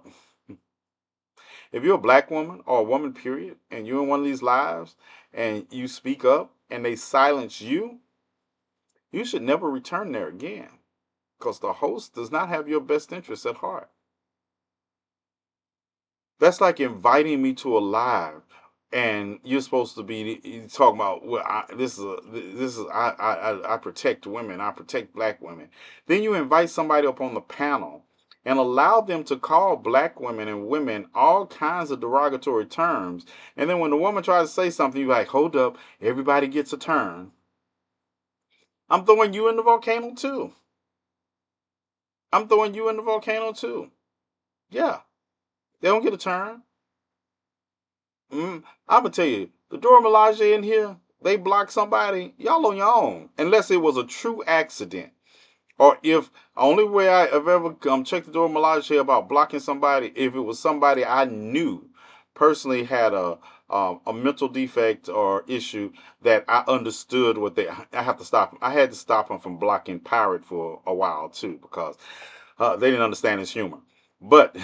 a black woman or a woman, period, and you're in one of these lives and you speak up and they silence you, you should never return there again because the host does not have your best interests at heart. That's like inviting me to a live and you're supposed to be talking about, well, I protect women, I protect black women. Then you invite somebody up on the panel and allow them to call black women and women all kinds of derogatory terms, and then when the woman tries to say something, you're like, hold up, everybody gets a turn. I'm throwing you in the volcano too. I'm throwing you in the volcano too. Yeah, they don't get a turn. I'm gonna tell you, the Dora Milaje in here, they block somebody, y'all on your own, unless it was a true accident. Or if only way I have ever checked the Dora Milaje about blocking somebody, if it was somebody I knew personally had a mental defect or issue that I understood what they. I have to stop. I had to stop him from blocking Pirate for a while too because they didn't understand his humor. But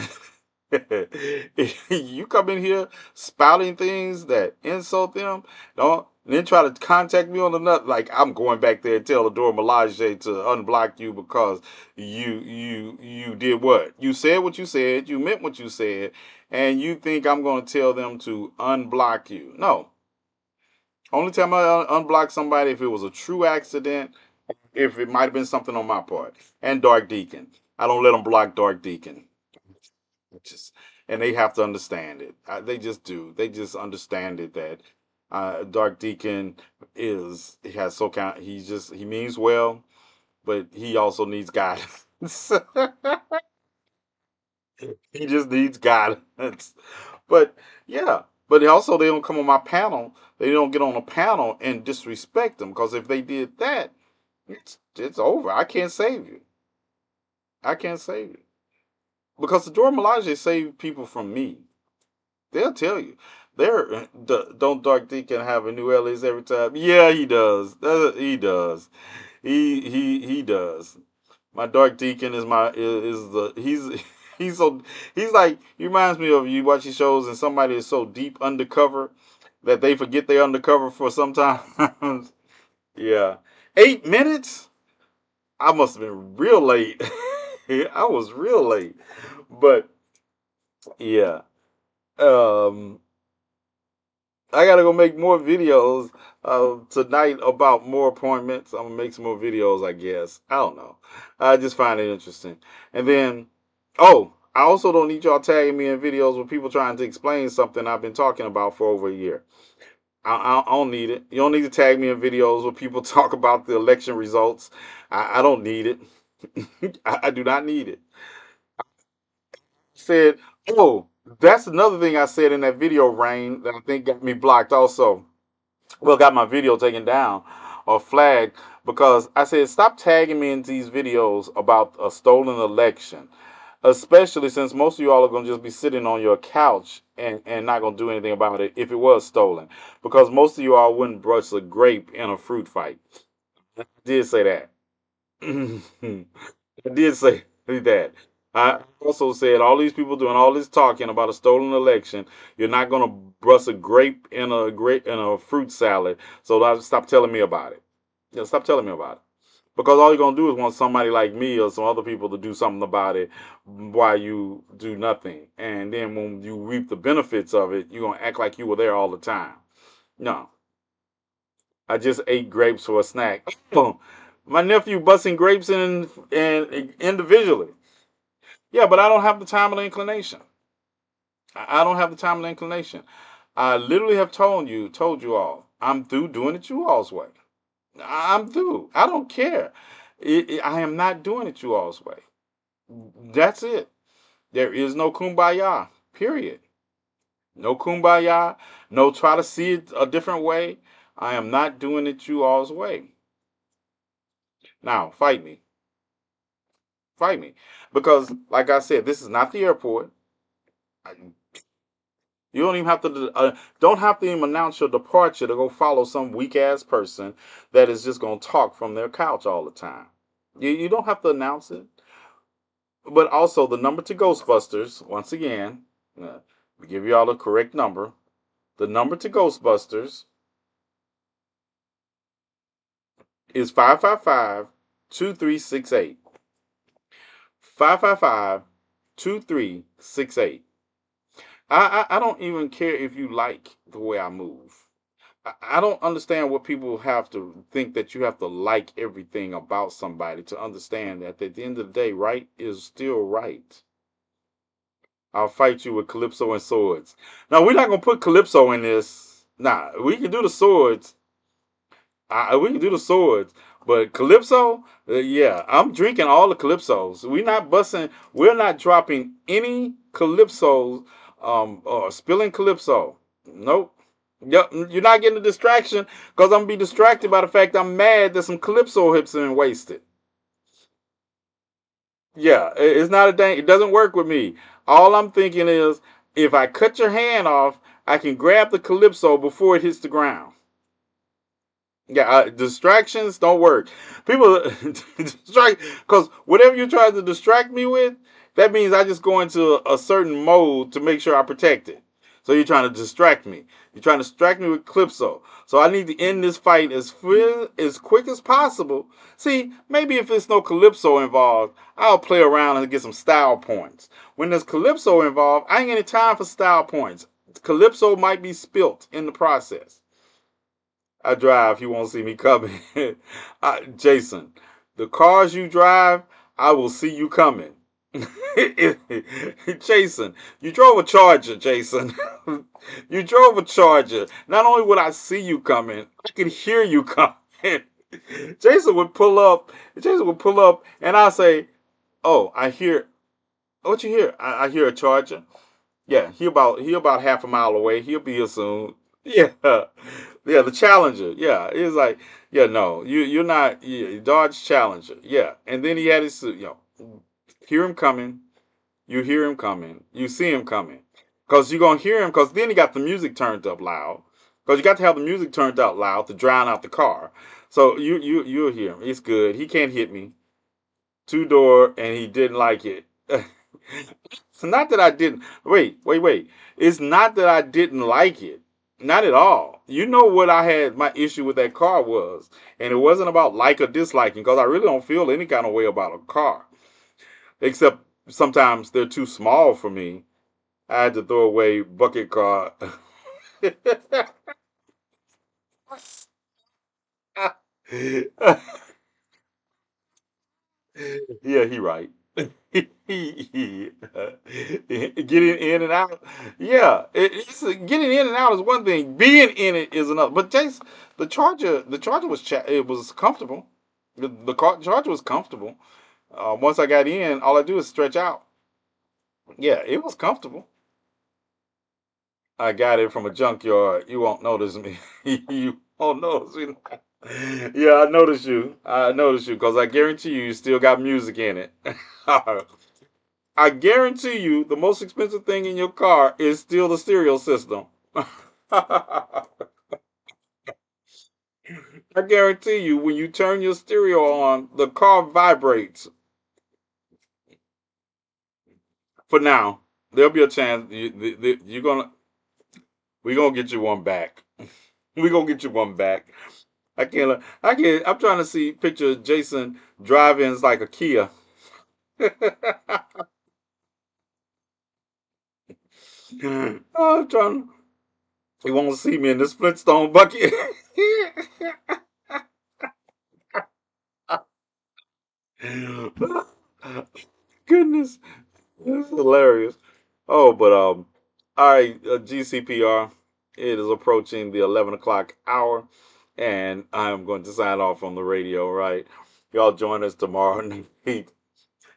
you come in here spouting things that insult them, don't then try to contact me on another. Like I'm going back there and tell Adora Melage to unblock you because you did what you said, what you said, you meant what you said, and you think I'm going to tell them to unblock you? No. Only time I unblock somebody if it was a true accident, if it might have been something on my part. And Dark Deacon, I don't let them block Dark Deacon. Just and they have to understand it. They just do. They just understand it that Dark Deacon he has so kind. He means well, but he also needs guidance. He just needs guidance. But yeah, but also they don't come on my panel. They don't get on a panel and disrespect them because if they did that, it's over. I can't save you. I can't save you because the Dora Milaje saved people from me. They'll tell you. Don't Dark Deacon have a new alias every time? Yeah, he does. He does. He does. My Dark Deacon is the he's so he's like he reminds me of you watching shows and somebody is so deep undercover that they forget they're undercover for sometimes. Yeah. 8 minutes? I must have been real late. I was real late. But yeah. Um I gotta go make more videos tonight about more appointments. I'm gonna make some more videos, I guess. I don't know. I just find it interesting. And then, oh, I also don't need y'all tagging me in videos with people trying to explain something I've been talking about for over a year. I don't need it. You don't need to tag me in videos where people talk about the election results. I don't need it. I do not need it. Said, oh, that's another thing I said in that video, Rain, that I think got me blocked also. Well, got my video taken down or flagged because I said stop tagging me in these videos about a stolen election, especially since most of you all are going to just be sitting on your couch and not going to do anything about it if it was stolen, because most of you all wouldn't brush a grape in a fruit fight. I did say that. I did say that. I also said all these people doing all this talking about a stolen election. You're not going to brush a grape in a fruit salad. So stop telling me about it. Yeah, stop telling me about it. Because all you're gonna do is want somebody like me or some other people to do something about it while you do nothing. And then when you reap the benefits of it, you're gonna act like you were there all the time. No, I just ate grapes for a snack. Oh, my nephew busting grapes in individually. Yeah, but I don't have the time or the inclination. I don't have the time and the inclination. I literally have told you all, I'm through doing it you all's way. I'm through. I don't care. I am not doing it you all's way. That's it. There is no kumbaya. Period. No kumbaya. No try to see it a different way. I am not doing it you all's way. Now, fight me. Fight me. Because, like I said, this is not the airport. You don't even have to don't have to even announce your departure to go follow some weak ass person that is just gonna talk from their couch all the time. You don't have to announce it. But also the number to Ghostbusters, once again, we give you all the correct number. The number to Ghostbusters is 555-2368. 555-2368. I don't even care if you like the way I move. I don't understand what people have to think that you have to like everything about somebody to understand that at the end of the day, right is still right. I'll fight you with Calypso and swords. Now, we're not going to put Calypso in this. Nah, we can do the swords. We can do the swords. But Calypso, yeah, I'm drinking all the Calypsos. We're not busting, we're not dropping any Calypsos or spilling Calypso. Nope. Yep, you're not getting a distraction because I'm gonna be distracted by the fact I'm mad that some Calypso hips have been wasted. Yeah, it's not a thing. It doesn't work with me. All I'm thinking is if I cut your hand off, I can grab the Calypso before it hits the ground. Yeah, distractions don't work. People distract because whatever you try to distract me with, that means I just go into a certain mode to make sure I protect it. So you're trying to distract me. You're trying to distract me with Calypso. So I need to end this fight as quick as possible. See, maybe if there's no Calypso involved, I'll play around and get some style points. When there's Calypso involved, I ain't got any time for style points. Calypso might be spilt in the process. I drive, he won't see me coming. Jason, the cars you drive, I will see you coming. Jason, you drove a Charger, Jason. You drove a Charger. Not only would I see you coming, I could hear you coming. Jason would pull up. Jason would pull up, and I say, "Oh, I hear. What you hear? I hear a Charger. Yeah, he about half a mile away. He'll be here soon. Yeah, yeah, the Challenger. Yeah, it's like, yeah, no, you're not, yeah, Dodge Challenger. Yeah, and then he had his, hear him coming. You hear him coming. You see him coming, cause you're gonna hear him. Cause then he got the music turned up loud. Cause you got to have the music turned up loud to drown out the car. So you'll hear him. It's good. He can't hit me. Two door, and he didn't like it. It's not that I didn't. Wait. It's not that I didn't like it. Not at all. You know what I had my issue with that car was. And it wasn't about like or disliking because I really don't feel any kind of way about a car. Except sometimes they're too small for me. I had to throw away bucket car. Yeah, he right. Getting in and out. Yeah, getting in and out is one thing. Being in it is another. But Jason, the Charger was it was comfortable. The Charger was comfortable. Once I got in, all I do is stretch out. Yeah, it was comfortable. I got it from a junkyard. You won't notice me. You won't notice me. Yeah, I noticed you. I noticed you because I guarantee you still got music in it. I guarantee you the most expensive thing in your car is still the stereo system. I guarantee you when you turn your stereo on, the car vibrates. For now, there'll be a chance you're gonna we're gonna get you one back. We're gonna get you one back. I'm trying to see picture of Jason driving like a Kia. I'm trying. He won't see me in this Flintstone bucket. Goodness, this is hilarious. Oh, but all right, GCPR. It is approaching the 11 o'clock hour, and I'm going to sign off on the radio. Right, y'all join us tomorrow night.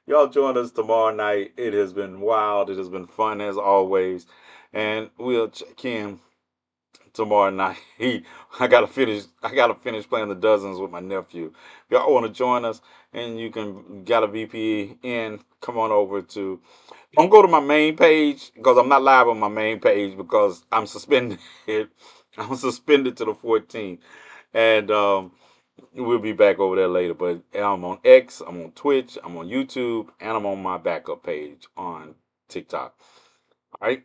Y'all join us tomorrow night. It has been wild. It has been fun as always, and we'll check in tomorrow night. I gotta finish. I gotta finish playing the dozens with my nephew. If y'all want to join us, and you can got a VPN, come on over to. Don't go to my main page because I'm not live on my main page because I'm suspended. I'm suspended to the 14th, and we'll be back over there later. But I'm on X, I'm on Twitch, I'm on YouTube, and I'm on my backup page on TikTok. All right,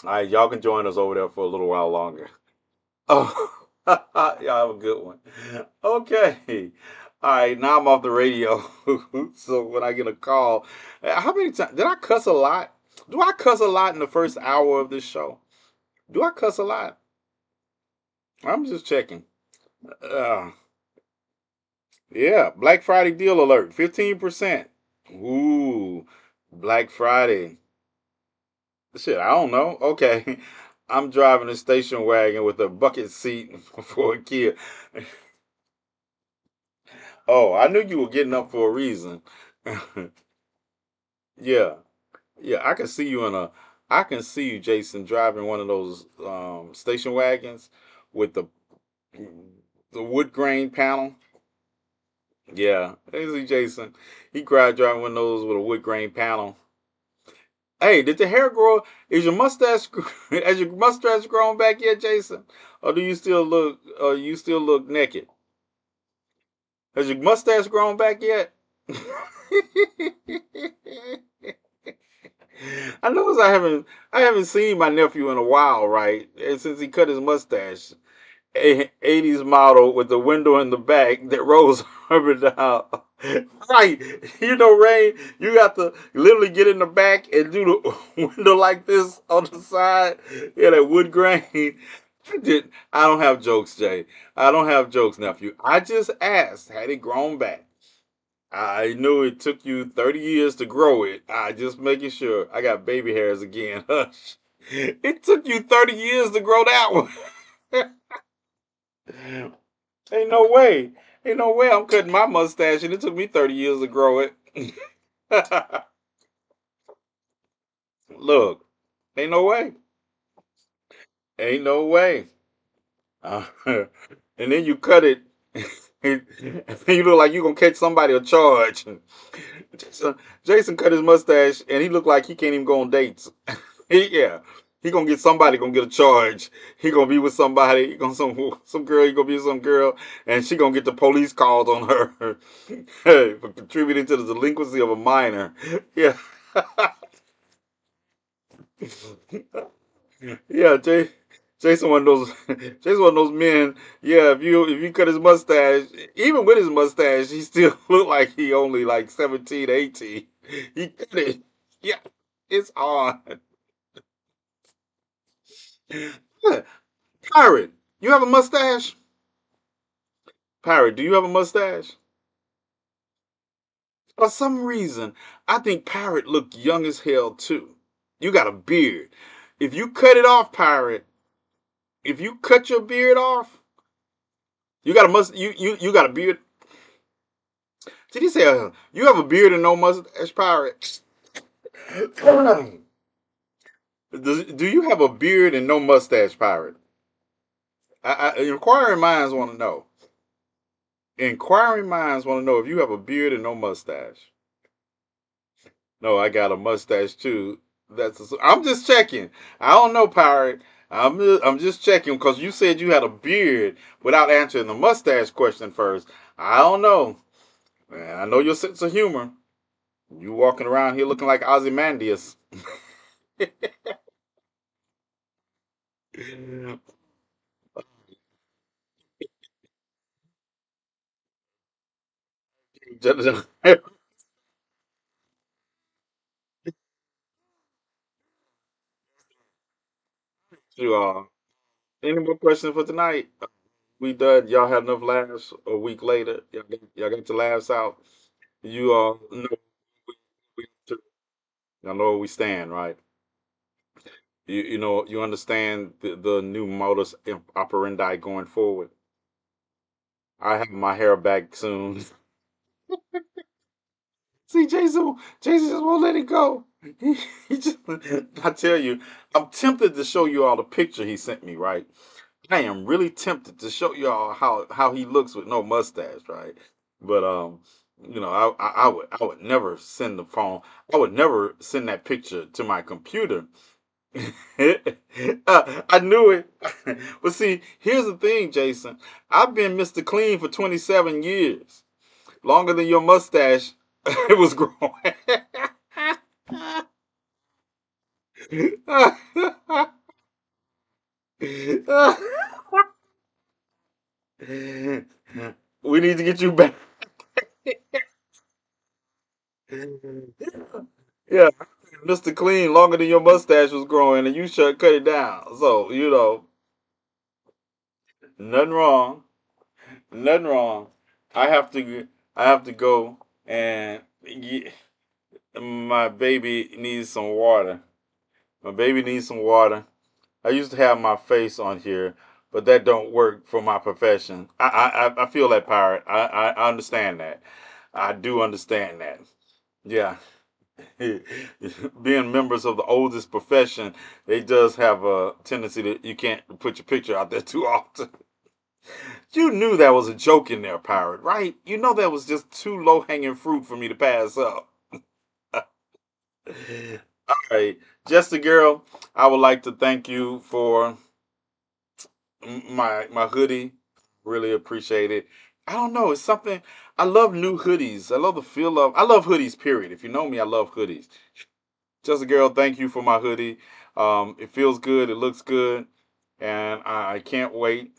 all right, y'all can join us over there for a little while longer. Oh, y'all have a good one. Okay. All right, now I'm off the radio. So when I get a call, how many times did I cuss a lot? Do I cuss a lot in the first hour of this show? Do I cuss a lot? I'm just checking. Uh, yeah, Black Friday deal alert, 15%. Ooh, Black Friday. Shit, I don't know. Okay. I'm driving a station wagon with a bucket seat for a kid. Oh, I knew you were getting up for a reason. Yeah. Yeah, I can see you, Jason, driving one of those station wagons with the wood grain panel. Yeah. Hey, see Jason. He cried driving one of those with a wood grain panel. Hey, did the hair grow? Is your mustache has your mustache grown back yet, Jason? Or do you still look naked? Has your mustache grown back yet? I notice I haven't seen my nephew in a while, right? And since he cut his mustache. 80s model with the window in the back that rolls up and down. Right. You know, Ray, you got to literally get in the back and do the window like this on the side. Yeah, that wood grain. I don't have jokes, Jay. I don't have jokes, nephew. I just asked, had it grown back? I knew it took you 30 years to grow it. I just making sure. I got baby hairs again. Hush. It took you 30 years to grow that one. Ain't no way. Ain't no way I'm cutting my mustache and it took me 30 years to grow it. Look, ain't no way. Ain't no way. And then you cut it. And you look like you gonna catch somebody a charge. Jason, Jason cut his mustache and he looked like he can't even go on dates. Yeah. He gonna get somebody gonna get a charge. He gonna be with somebody. He gonna some girl. He gonna be with some girl, and she gonna get the police called on her for contributing to the delinquency of a minor. Yeah, yeah. Jason one of those. Jason one of those men. Yeah, if you cut his mustache, even with his mustache, he still look like he only like 17, 18. He cut it. Yeah, it's hard. Pirate, you have a mustache? Pirate, do you have a mustache? For some reason, I think Pirate looked young as hell too. You got a beard. If you cut it off, Pirate, if you cut your beard off, you got a you got a beard. Did he say you have a beard and no mustache, Pirate? Do you have a beard and no mustache, Pirate? Inquiring minds want to know. Inquiring minds want to know if you have a beard and no mustache. No, I got a mustache too. I'm just checking. I don't know, pirate. I'm just checking because you said you had a beard without answering the mustache question first. I don't know. Man, I know your sense of humor. You walking around here looking like Ozymandias. you Any more questions for tonight? We done. Y'all had enough laughs a week later. Y'all got your laughs out. You all know y'all know where we stand, right? You know you understand the new modus operandi going forward. I have my hair back soon. See, Jason just won't let it go. He just, I tell you, I'm tempted to show you all the picture he sent me. Right, I am really tempted to show you all how he looks with no mustache. Right, but you know, I would never send the phone. I would never send that picture to my computer. I knew it. But see, here's the thing, Jason. I've been Mr. Clean for 27 years. Longer than your mustache it was growing. We need to get you back. Yeah. Mr. Clean longer than your mustache was growing, and you should cut it down. So nothing wrong, nothing wrong. I have to, I have to go, and my baby needs some water. My baby needs some water. I used to have my face on here, but that don't work for my profession. I feel that, pirate. I understand that. I do understand that. Yeah. Being members of the oldest profession, they does have a tendency that you can't put your picture out there too often. You knew that was a joke in there, pirate, right? You know that was just too low hanging fruit for me to pass up. All right, Jester girl, I would like to thank you for my hoodie. Really appreciate it. I don't know, it's something. I love new hoodies. I love the feel of. I love hoodies. Period. If you know me, I love hoodies. Just a girl, thank you for my hoodie. It feels good. It looks good, and I can't wait.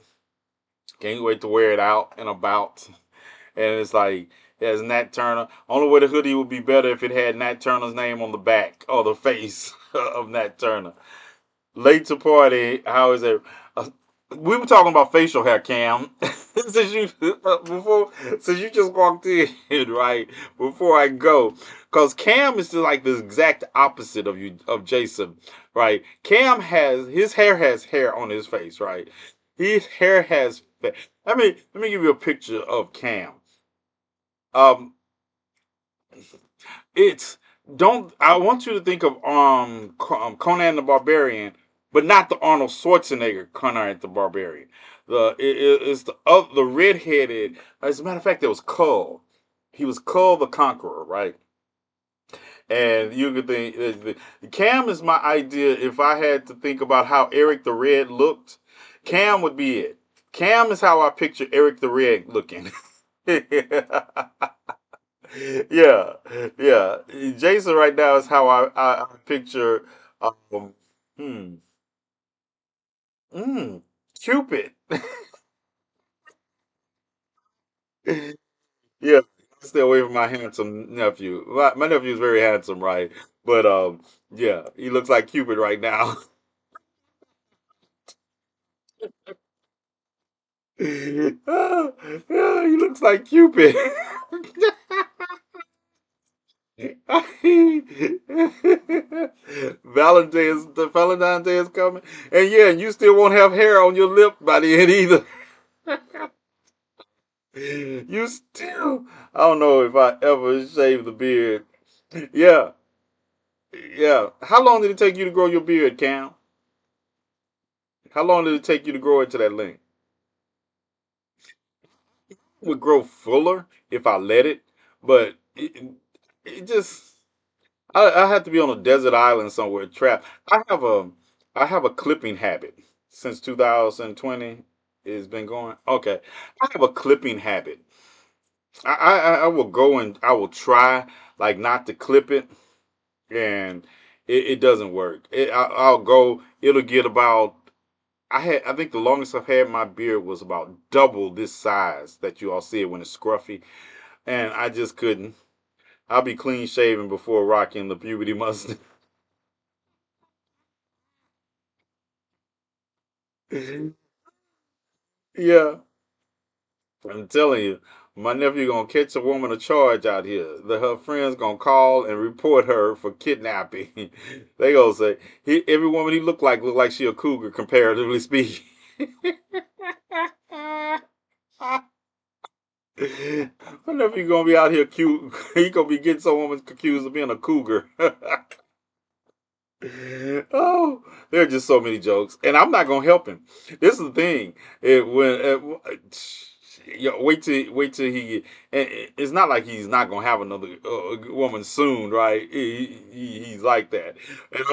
Can't wait to wear it out and about. And it's like it has Nat Turner. Only way the hoodie would be better if it had Nat Turner's name on the back or the face of Nat Turner. Late to party. How is it? Uh, we were talking about facial hair, Cam. since you before, since you just walked in, right before I go, because Cam is just like the exact opposite of you, of Jason, right? Cam has his hair has hair on his face, right? His hair has. Let me give you a picture of Cam. Um, it's don't. I want you to think of Conan the Barbarian, but not the Arnold Schwarzenegger Conan the Barbarian. It's the redheaded. As a matter of fact, it was Cull. He was Cull the Conqueror, right? And you could think Cam is my idea. If I had to think about how Eric the Red looked, Cam would be it. Cam is how I picture Eric the Red looking. Yeah, yeah. Jason right now is how I picture um hmm, mm, Cupid. Yeah, stay away from my handsome nephew. My nephew is very handsome, right? But yeah, he looks like Cupid right now. Ah, yeah, he looks like Cupid. Valentine's Day is coming, and yeah, you still won't have hair on your lip by the end either. You still, I don't know if I ever shaved the beard. Yeah, yeah. How long did it take you to grow your beard, Cam? How long did it take you to grow it to that length? It would grow fuller if I let it, but it just, I have to be on a desert island somewhere trapped. I have a clipping habit since 2020. It's been going. Okay, I have a clipping habit. I will go and I will try like not to clip it, and it doesn't work. I'll go. It'll get about. I think the longest I've had my beard was about double this size that you all see it when it's scruffy, and I just couldn't. I'll be clean shaven before rocking the puberty mustache. Yeah, I'm telling you, my nephew gonna catch a woman a charge out here. Her friends gonna call and report her for kidnapping. They gonna say every woman he look like she a cougar, comparatively speaking. My nephew gonna be out here cute. He gonna be getting some woman accused of being a cougar. Oh, there are just so many jokes, and I'm not gonna help him. This is the thing. Wait till he. It's not like he's not gonna have another woman soon, right? He's like that, and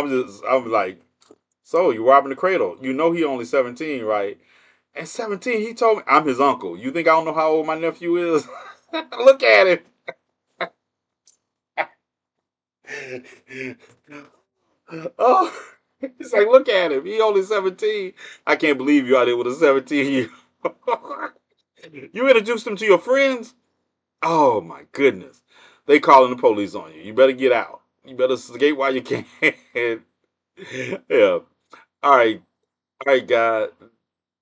I'm like, so you robbing the cradle? You know he only 17, right? At 17, he told me I'm his uncle. You think I don't know how old my nephew is? Look at him. Oh, he's like, look at him. He only 17. I can't believe you out there with a 17-year. You introduced him to your friends? Oh my goodness. They calling the police on you. You better get out. You better skate while you can. Yeah. All right. All right, God.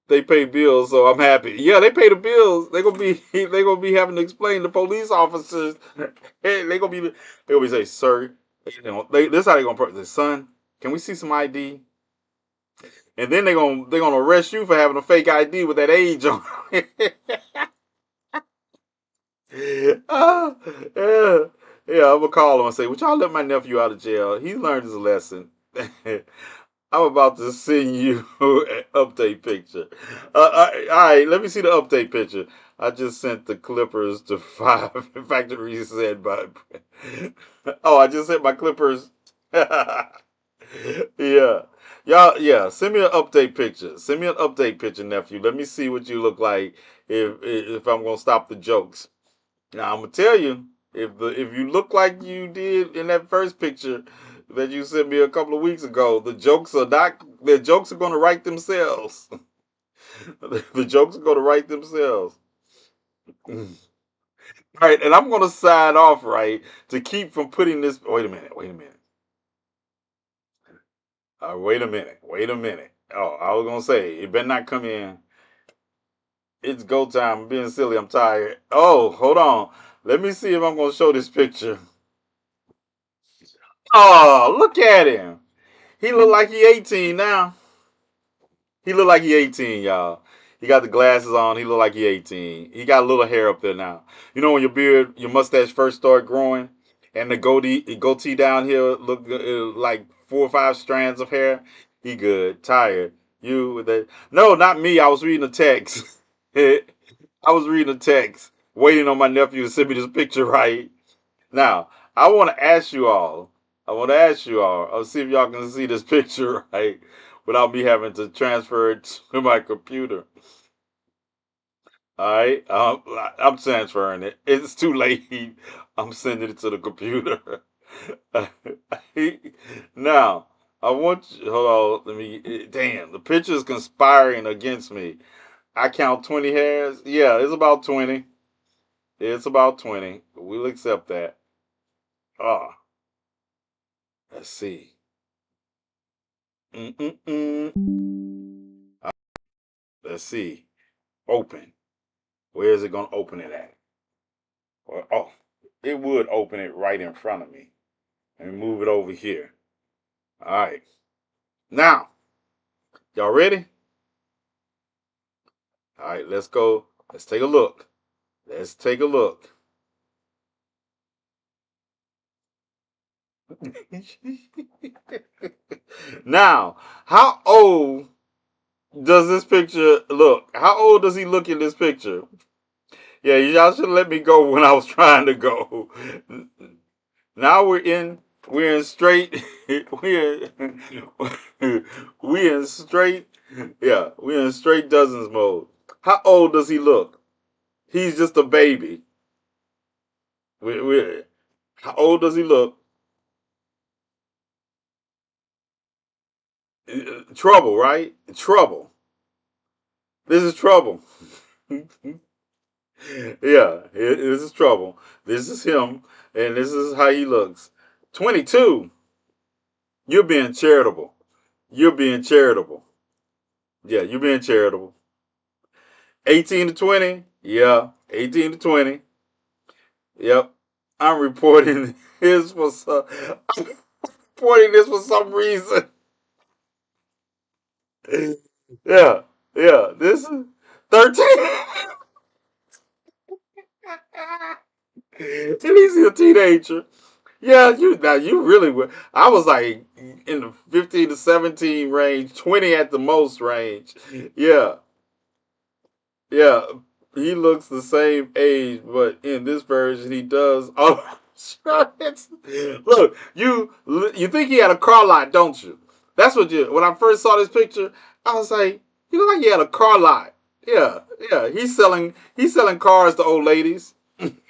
They pay bills, so I'm happy. Yeah, they pay the bills. They gonna be having to explain to police officers. Hey, they gonna be say, sir, this is how they gonna say, son, can we see some ID? And then they gonna arrest you for having a fake ID with that age on. Ah, yeah, yeah. I'm gonna call him and say, would y'all let my nephew out of jail? He learned his lesson. I'm about to send you an update picture. All right, let me see the update picture. I just sent the Clippers to five factory reset by. Oh, I just sent my Clippers. Yeah, y'all. Yeah, send me an update picture. Send me an update picture, nephew. Let me see what you look like if I'm gonna stop the jokes. Now I'm gonna tell you, if you look like you did in that first picture that you sent me a couple of weeks ago, the jokes are gonna write themselves. The jokes are gonna write themselves. All right, and I'm gonna sign off right to keep from putting this. Wait a minute. Wait a minute. Wait a minute. Wait a minute. Oh, I was gonna say it better not come in. It's go time. I'm being silly. I'm tired. Oh, hold on. Let me see if I'm gonna show this picture. Oh, look at him. He look like he 18 now. He look like he 18, y'all. He got the glasses on. He look like he 18. He got a little hair up there now. You know when your mustache first start growing, and the goatee down here look like 4 or 5 strands of hair. He good. Tired. You with that? No, not me. I was reading a text. I was reading a text, waiting on my nephew to send me this picture right. Now, I want to ask you all. I want to ask you all. I'll see if y'all can see this picture right without me having to transfer it to my computer. All right, I'm transferring it. It's too late. I'm sending it to the computer. Now, I want you. Hold on. Let me. Damn, the picture is conspiring against me. I count 20 hairs. Yeah, it's about 20. It's about 20. We'll accept that. Ah, let's see. Mm-mm-mm. Let's see. Open. Where is it going to open it at? Well, oh, it would open it right in front of me. And move it over here. All right. Now, y'all ready? All right, let's go. Let's take a look. Let's take a look. Now, how old does this picture look? How old does he look in this picture? Yeah, y'all should let me go when I was trying to go. Now we're in straight we're we in straight we're in straight dozens mode. How old does he look? He's just a baby. We how old does he look? Trouble, right? Trouble. This is trouble. Yeah, this is trouble. This is him, and this is how he looks. 22. You're being charitable. You're being charitable. Yeah, you're being charitable. 18 to 20. Yeah, 18 to 20. Yep. I'm reporting this for some. I'm reporting this for some reason. Yeah, yeah. This is 13. And he's a teenager. Yeah, you really would. I was like in the 15 to 17 range, 20 at the most range. Yeah, yeah. He looks the same age, but in this version he does. Oh, look, you think he had a car lot, don't you? That's what you. When I first saw this picture, I was like, you look like he had a car lot. Yeah, yeah. He's selling cars to old ladies.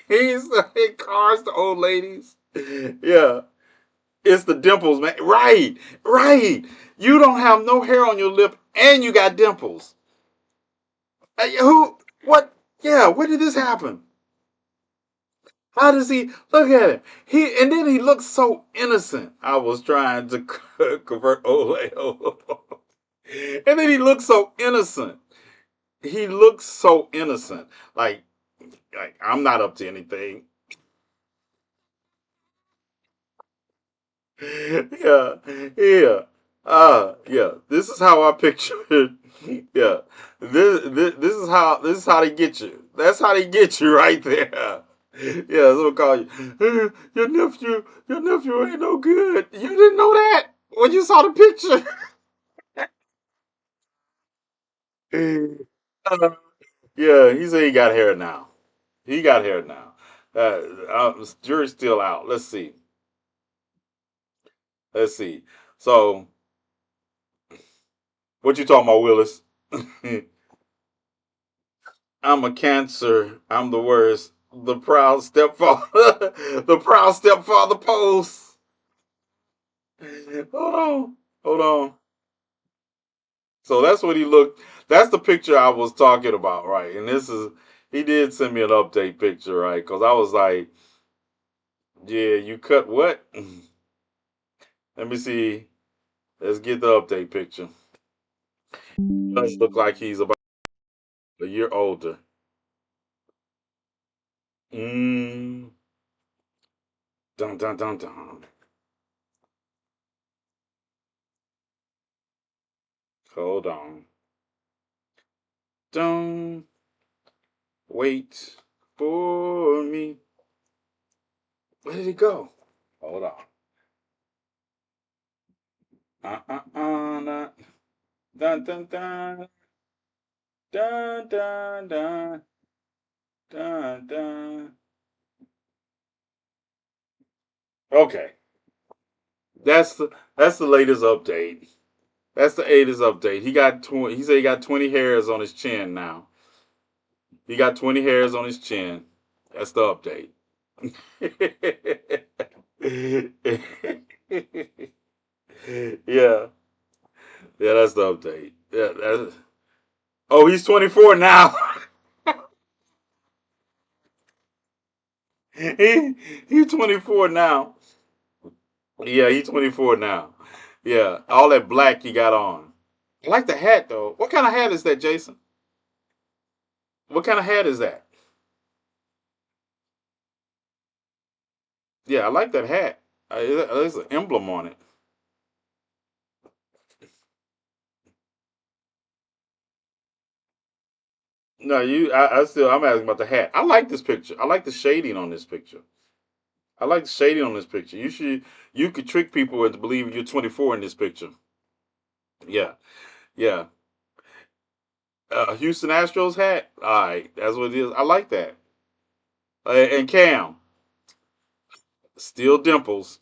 He's selling cars to old ladies. Yeah, it's the dimples, man. Right, right. You don't have no hair on your lip, and you got dimples. Who? What? Yeah. When did this happen? How does he look at it? And then he looks so innocent. I was trying to convert Ole. And then he looks so innocent. He looks so innocent. Like, like I'm not up to anything. Yeah, yeah. Yeah. This is how I picture it. Yeah. This is how they get you. That's how they get you right there. Yeah, someone call you. Your nephew ain't no good. You didn't know that when you saw the picture. Uh, yeah, he said he got hair now. He got hair now. Jury's still out. Let's see. Let's see. So, what you talking about, Willis? I'm a cancer. I'm the worst. The proud stepfather. The proud stepfather pose. Hold on. Hold on. So that's what he looked. That's the picture I was talking about, right? And this is he did send me an update picture, right? Because I was like, yeah, you cut what? Let me see. Let's get the update picture. Does look like he's about a year older. Mm, dun dun dun dun. Hold on. Don't wait for me. Where did he go? Hold on. Dun, dun dun dun dun dun dun dun dun. Okay, that's the latest update. That's the latest update. He got 20. He said he got 20 hairs on his chin now. He got 20 hairs on his chin. That's the update. Yeah, yeah, that's the update. Yeah, that's. Oh, he's 24 now. he he's 24 now. Yeah, he's 24 now. Yeah, all that black he got on. I like the hat though. What kind of hat is that, Jason? What kind of hat is that? Yeah, I like that hat. There's an emblem on it. No, I'm asking about the hat. I like this picture. I like the shading on this picture. I like the shading on this picture. You could trick people into believing you're 24 in this picture. Yeah, yeah. Houston Astros hat. All right, that's what it is. I like that. And Cam, still dimples,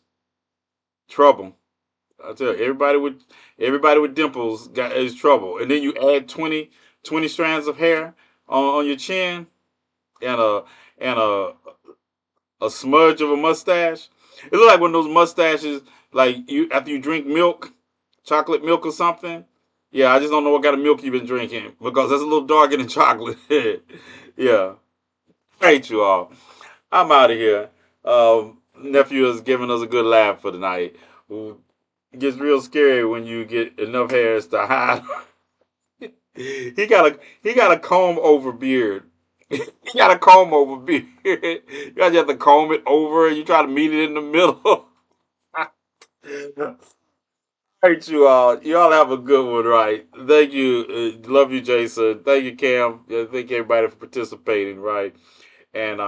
trouble. I tell you, everybody with dimples got is trouble. And then you add 20 strands of hair on your chin and a smudge of a mustache. It look like one of those mustaches like you after you drink milk, chocolate milk or something. Yeah, I just don't know what kind of milk you've been drinking because that's a little darker than chocolate. Yeah. Thank you all. I'm out of here. Nephew is giving us a good laugh for the night. It gets real scary when you get enough hairs to hide. He got a comb over beard. He got a comb over beard. You guys have to comb it over and you try to meet it in the middle. All right, you all. You all have a good one, right? Thank you. Love you, Jason. Thank you, Cam. Thank everybody for participating, right? And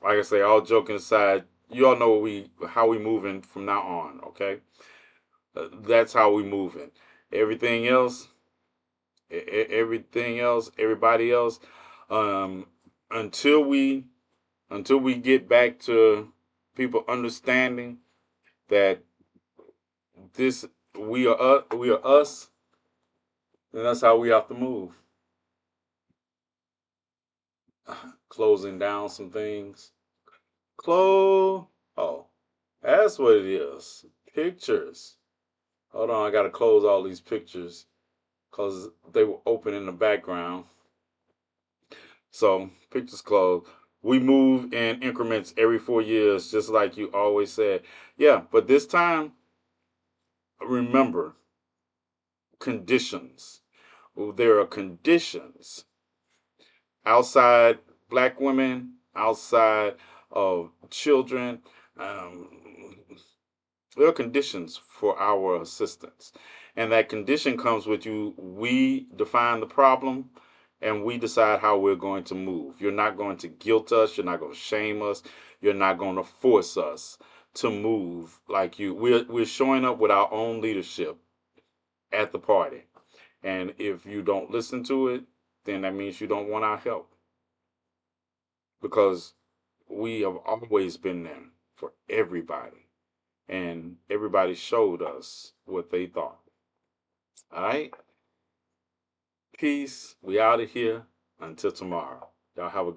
like I say, all joking aside, you all know how we moving from now on, okay? That's how we moving. Everything else, everything else, everybody else, um, until we until we get back to people understanding that this we are us, then that's how we have to move. Closing down some things. Close. Oh, that's what it is. Pictures. Hold on, I gotta close all these pictures because they were open in the background. So pictures closed. We move in increments every 4 years, just like you always said. Yeah, but this time, remember conditions. There are conditions outside black women, outside of children. Um, there are conditions for our assistance. And that condition comes with you. We define the problem and we decide how we're going to move. You're not going to guilt us. You're not going to shame us. You're not going to force us to move like you. We're showing up with our own leadership at the party. And if you don't listen to it, then that means you don't want our help. Because we have always been there for everybody. And everybody showed us what they thought. All right? Peace. We out of here. Until tomorrow. Y'all have a